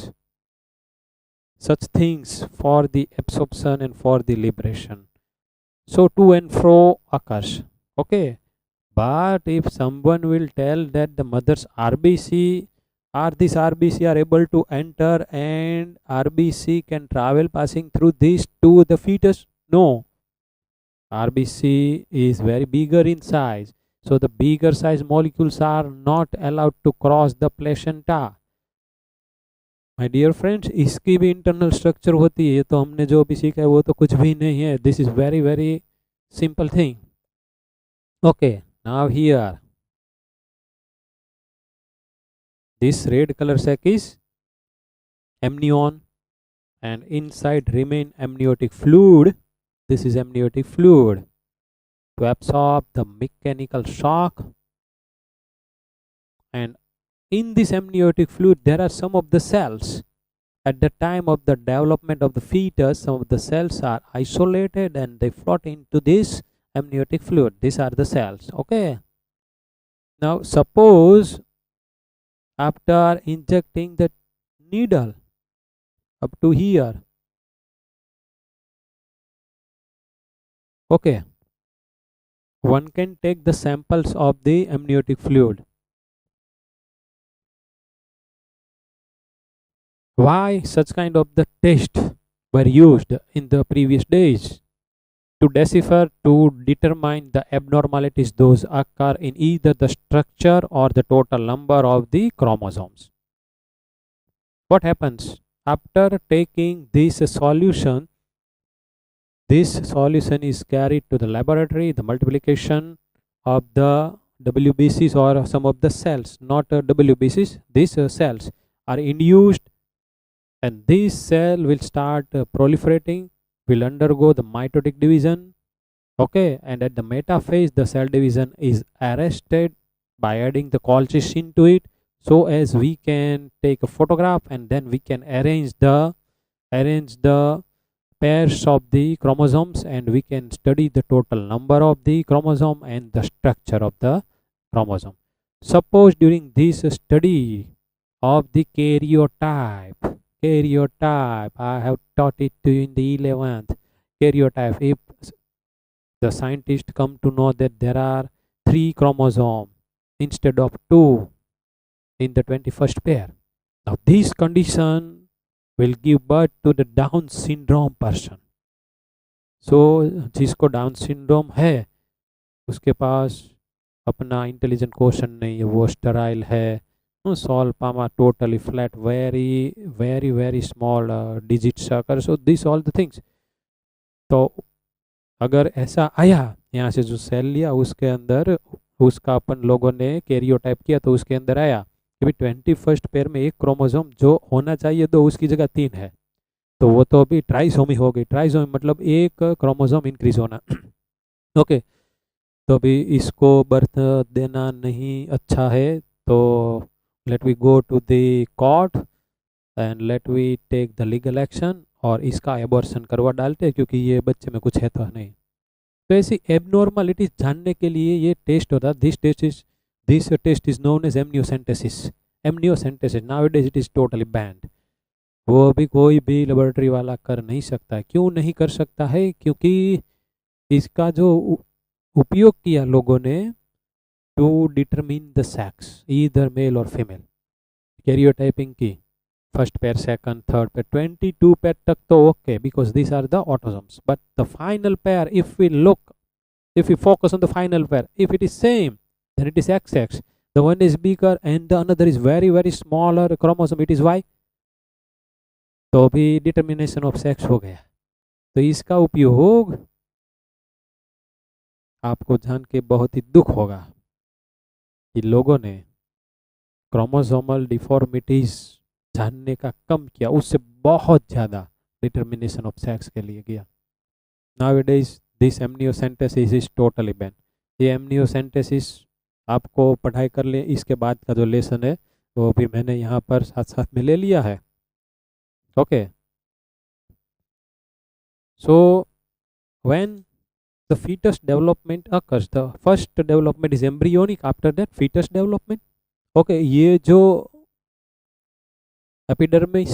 for the absorption and for the liberation. So to and fro occurs. Okay, but if someone will tell that the mother's RBC or this RBC are able to enter and RBC can travel passing through this to the fetus, no. RBC is very bigger in size, so the bigger size molecules are not allowed to cross the placenta. My dear friends, इसकी भी internal structure होती है, तो हमने जो भी सीखा है वो तो कुछ भी नहीं है. This is very very simple thing. Okay, now here this red color sac is amnion, and inside remain amniotic fluid. This is amniotic fluid to absorb the mechanical shock. And in this amniotic fluid there are some of the cells. At the time of the development of the fetus, some of the cells are isolated and they float into this amniotic fluid. These are the cells. Okay, now suppose after injecting the needle up to here, okay, one can take the samples of the amniotic fluid. Why such kind of the test were used in the previous days? to decipher, to determine the abnormalities those occur in either the structure or the total number of the chromosomes. What happens after taking this solution? This solution is carried to the laboratory. The multiplication of the WBCs or some of the cells, not WBCs, these cells are induced, and this cell will start proliferating, will undergo the mitotic division. Okay, and at the metaphase, the cell division is arrested by adding the colchicine to it, so as we can take a photograph and then we can arrange the pairs of the chromosomes, and we can study the total number of the chromosome and the structure of the chromosome. Suppose during this study of the karyotype, I have taught it to you in the 11th. Karyotype, if the scientists come to know that there are 3 chromosomes instead of 2 in the 21st pair, now this condition will give birth to the Down syndrome person. So जिसको down syndrome है, उसके पास अपना intelligent question नहीं है, वो sterile है, सॉल पामा totally flat, very very very small digits आकर, so this all the things. तो अगर ऐसा आया, यहाँ से जो सेल लिया उसके अंदर उसका अपन लोगों ने कैरियोटाइप किया, तो उसके अंदर आया कि 21st पेयर में एक क्रोमोसोम जो होना चाहिए 2 उसकी जगह 3 है, तो वो तो अभी ट्राइसोमी हो गई. ट्राइसोमी मतलब एक क्रोमोसोम इंक्रीज होना. ओके, तो अभी इसको बर्थ देना नहीं अच्छा है, तो let we go to the court and let we take the legal action, और इसका एबॉर्शन करवा डालते हैं, क्योंकि ये बच्चे में कुछ है तो नहीं. तो ऐसी एबनॉर्मलिटीज जानने के लिए ये टेस्ट होता है. This test is known as amniocentesis. Nowadays it is totally banned. वो अभी कोई भी लेबोरेटरी वाला कर नहीं सकता है. क्यों नहीं कर सकता है? क्योंकि इसका जो उपयोग किया लोगों ने to determine the sex, either male or female, karyotyping की first pair, second, third pair, 22 pair तक तो okay, because these are the autosomes. But the final pair, if we focus on the final pair, if it is same, then it is XX. The one is bigger and the another is very very smaller chromosome, it is Y. तो भी determination of sex हो गया. तो इसका उपयोग आपको जान के बहुत ही दुख होगा कि लोगों ने क्रोमोसोमल डिफॉर्मिटीज जानने का कम किया, उससे बहुत ज़्यादा डिटर्मिनेशन ऑफ सेक्स के लिए गया. Nowadays this amniocentesis is totally ban. ये एमनियोसेंटेसिस आपको पढ़ाई कर ले, इसके बाद का जो लेसन है वो भी मैंने यहाँ पर साथ साथ में ले लिया है. Okay, so when the foetus development occurs, the first development is embryonic, after that foetus development. Okay, ये जो epidermis,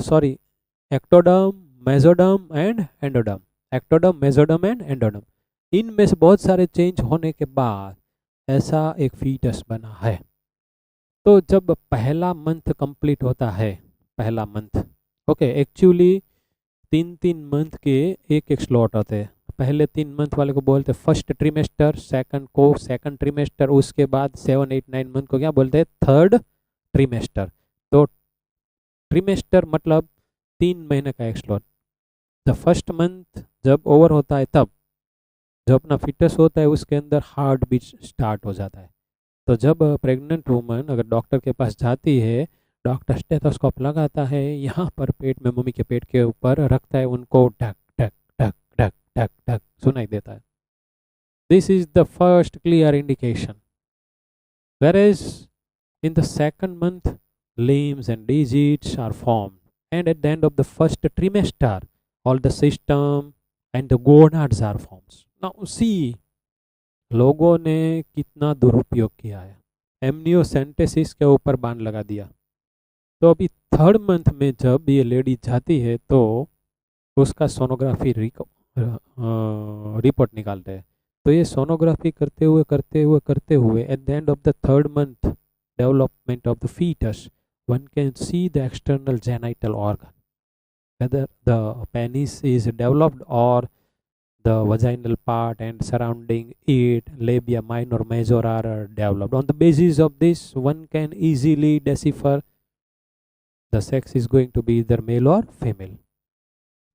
sorry, ectoderm, mesoderm and endoderm, ectoderm, mesoderm and endoderm, इनमें से बहुत सारे चेंज होने के बाद ऐसा एक फीटस बना है. तो जब पहला मंथ कंप्लीट होता है, पहला मंथ, ओके, एक्चुअली 3 मंथ के एक स्लॉट होते हैं. पहले 3 मंथ वाले को बोलते हैं फर्स्ट ट्रीमेस्टर, सेकंड को सेकंड ट्रीमेस्टर, उसके बाद 7, 8, 9 मंथ को क्या बोलते हैं? थर्ड ट्रीमेस्टर. तो ट्रीमेस्टर मतलब 3 महीने का एक स्लॉट. द फर्स्ट मंथ जब ओवर होता है, तब जो अपना फिटस होता है उसके अंदर हार्ट बीट स्टार्ट हो जाता है. तो जब प्रेग्नेंट वुमन अगर डॉक्टर के पास जाती है, डॉक्टर स्टेथोस्कोप लगाता है, यहाँ पर पेट में, मम्मी के पेट के ऊपर रखता है, उनको ढक ढक ढक ढक ढक ढक सुनाई देता है. This is the first clear indication. whereas in the second month limbs and digits are formed, and at the end of the first trimester all the system and the gonads are formed. Now see, लोगों ने कितना दुरुपयोग किया है. Amniocentesis के ऊपर बाण लगा दिया. तो अभी 3rd मंथ में जब ये लेडी जाती है तो उसका सोनोग्राफी रिपोर्ट निकालते हैं. तो ये सोनोग्राफी करते हुए at the end of the 3rd month development of the foetus, one can see the external genital organ. whether the penis is developed or the vaginal part and surrounding it, labia minor, major are developed. On the basis of this, one can easily decipher the sex is going to be either male or female.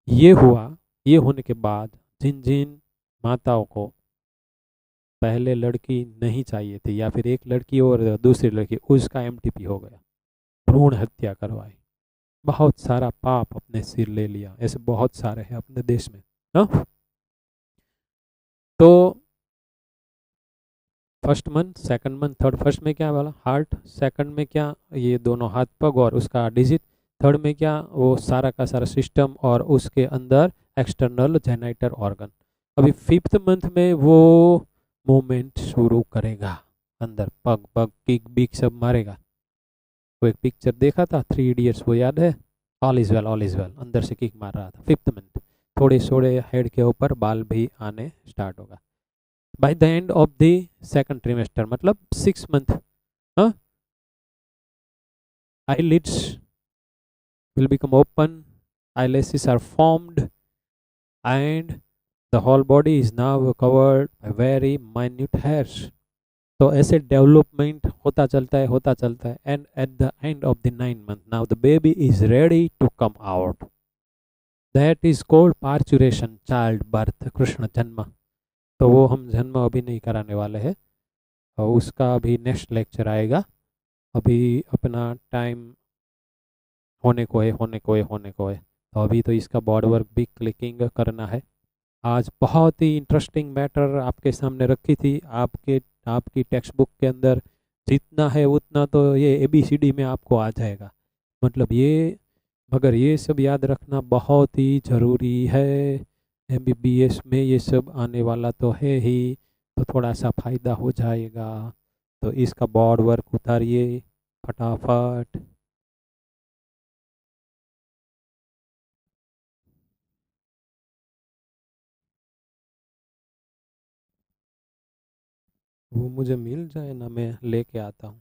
ये हुआ, ये होने के बाद जिन जिन माताओं को पहले लड़की नहीं चाहिए थी या फिर एक लड़की और दूसरी लड़की, उसका एमटीपी हो गया, भ्रूण हत्या करवाई, बहुत सारा पाप अपने सिर ले लिया, ऐसे बहुत सारे हैं अपने देश में। हाँ, तो first month, second month, third, first में क्या वाला हार्ट, सेकंड में क्या ये दोनों हाथ पग और उसका डिजिट, थर्ड में क्या वो सारा का सारा सिस्टम और उसके अंदर एक्सटर्नल जेनाइटर ऑर्गन। अभी फिफ्थ मंथ में वो मूवमेंट शुरू करेगा, अंदर पग पग किक बिक सब मारेगा। वो एक पिक्चर देखा था 3 इडियट्स, वो याद है, all is well all is well, अंदर से किक मार रहा था। फिफ्थ मंथ थोड़े थोड़े हेड के ऊपर बाल भी आने स्टार्ट होगा। By the end of the second trimester मतलब 6 मंथ, हाँ, eyelids will become open, eyelashes are formed, and the whole body is now covered by very minute hairs. तो ऐसे डेवलपमेंट होता चलता है and at the end of the 9 month now the baby is ready to come out. That is called parturition, childbirth, Krishna जन्म। तो वो हम जन्म अभी नहीं कराने वाले हैं, और उसका अभी नेक्स्ट लेक्चर आएगा। अभी अपना टाइम होने को है, होने को है, होने को है। तो अभी तो इसका बॉडी वर्क भी क्लिकिंग करना है। आज बहुत ही इंटरेस्टिंग मैटर आपके सामने रखी थी। आपकी टेक्स्ट बुक के अंदर जितना है उतना तो ये ABCD में आपको आ जाएगा, मतलब ये, मगर ये सब याद रखना बहुत ही ज़रूरी है। MBBS में ये सब आने वाला तो है ही, तो थोड़ा सा फ़ायदा हो जाएगा। तो इसका बॉडी वर्क उतारिए फटाफट। वो मुझे मिल जाए ना, मैं लेके आता हूँ।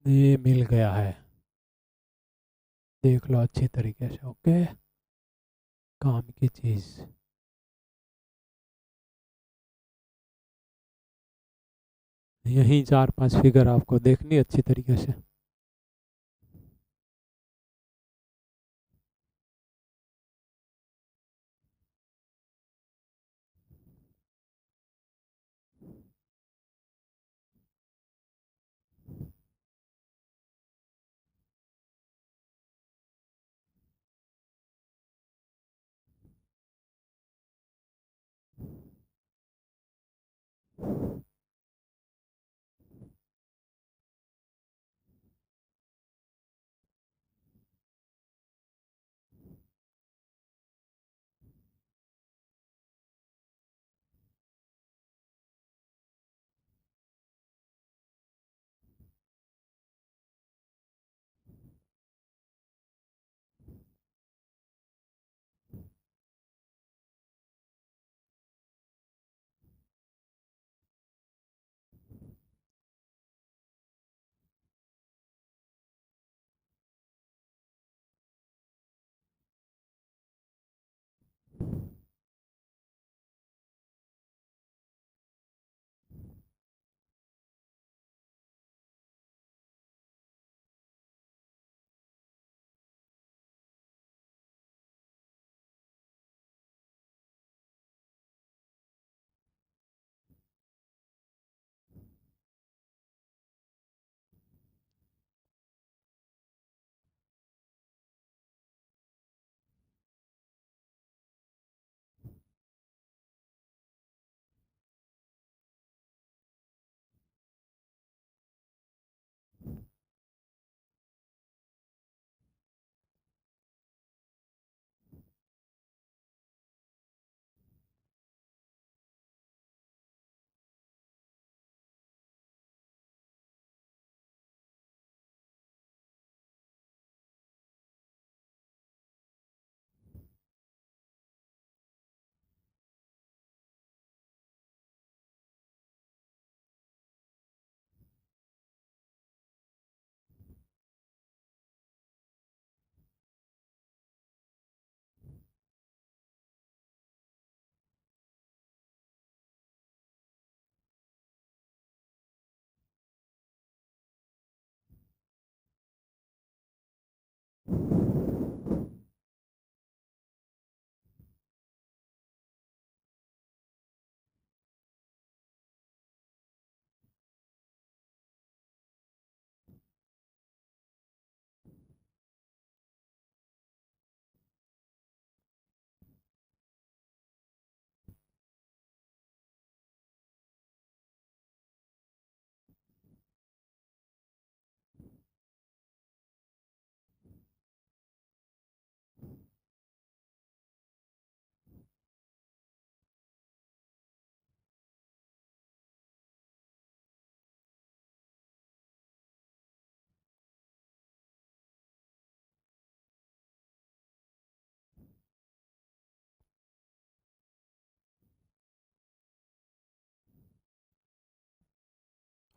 ये मिल गया है, देख लो अच्छी तरीके से। ओके, काम की चीज़। यही 4-5 फिगर आपको देखनी अच्छी तरीके से।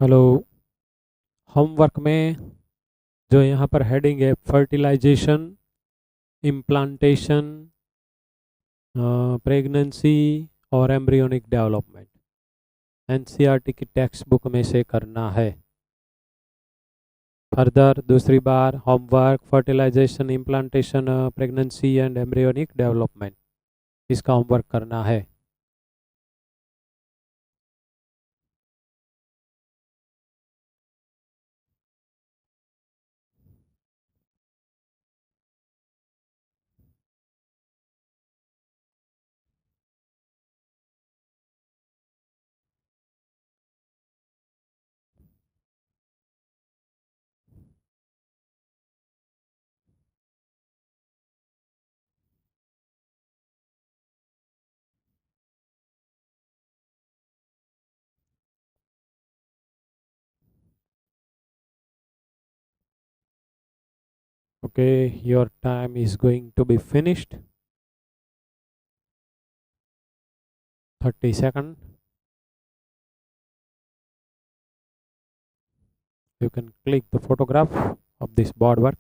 हेलो, होमवर्क में जो यहाँ पर हेडिंग है फर्टिलाइजेशन, इम्प्लांटेशन, प्रेगनेंसी और एम्ब्रियोनिक डेवलपमेंट, एनसीईआरटी की टेक्स्ट बुक में से करना है। फर्दर दूसरी बार homework fertilisation, implantation, pregnancy and embryonic development, इसका होमवर्क करना है। Okay, your time is going to be finished. 30 seconds. You can click the photograph of this board work.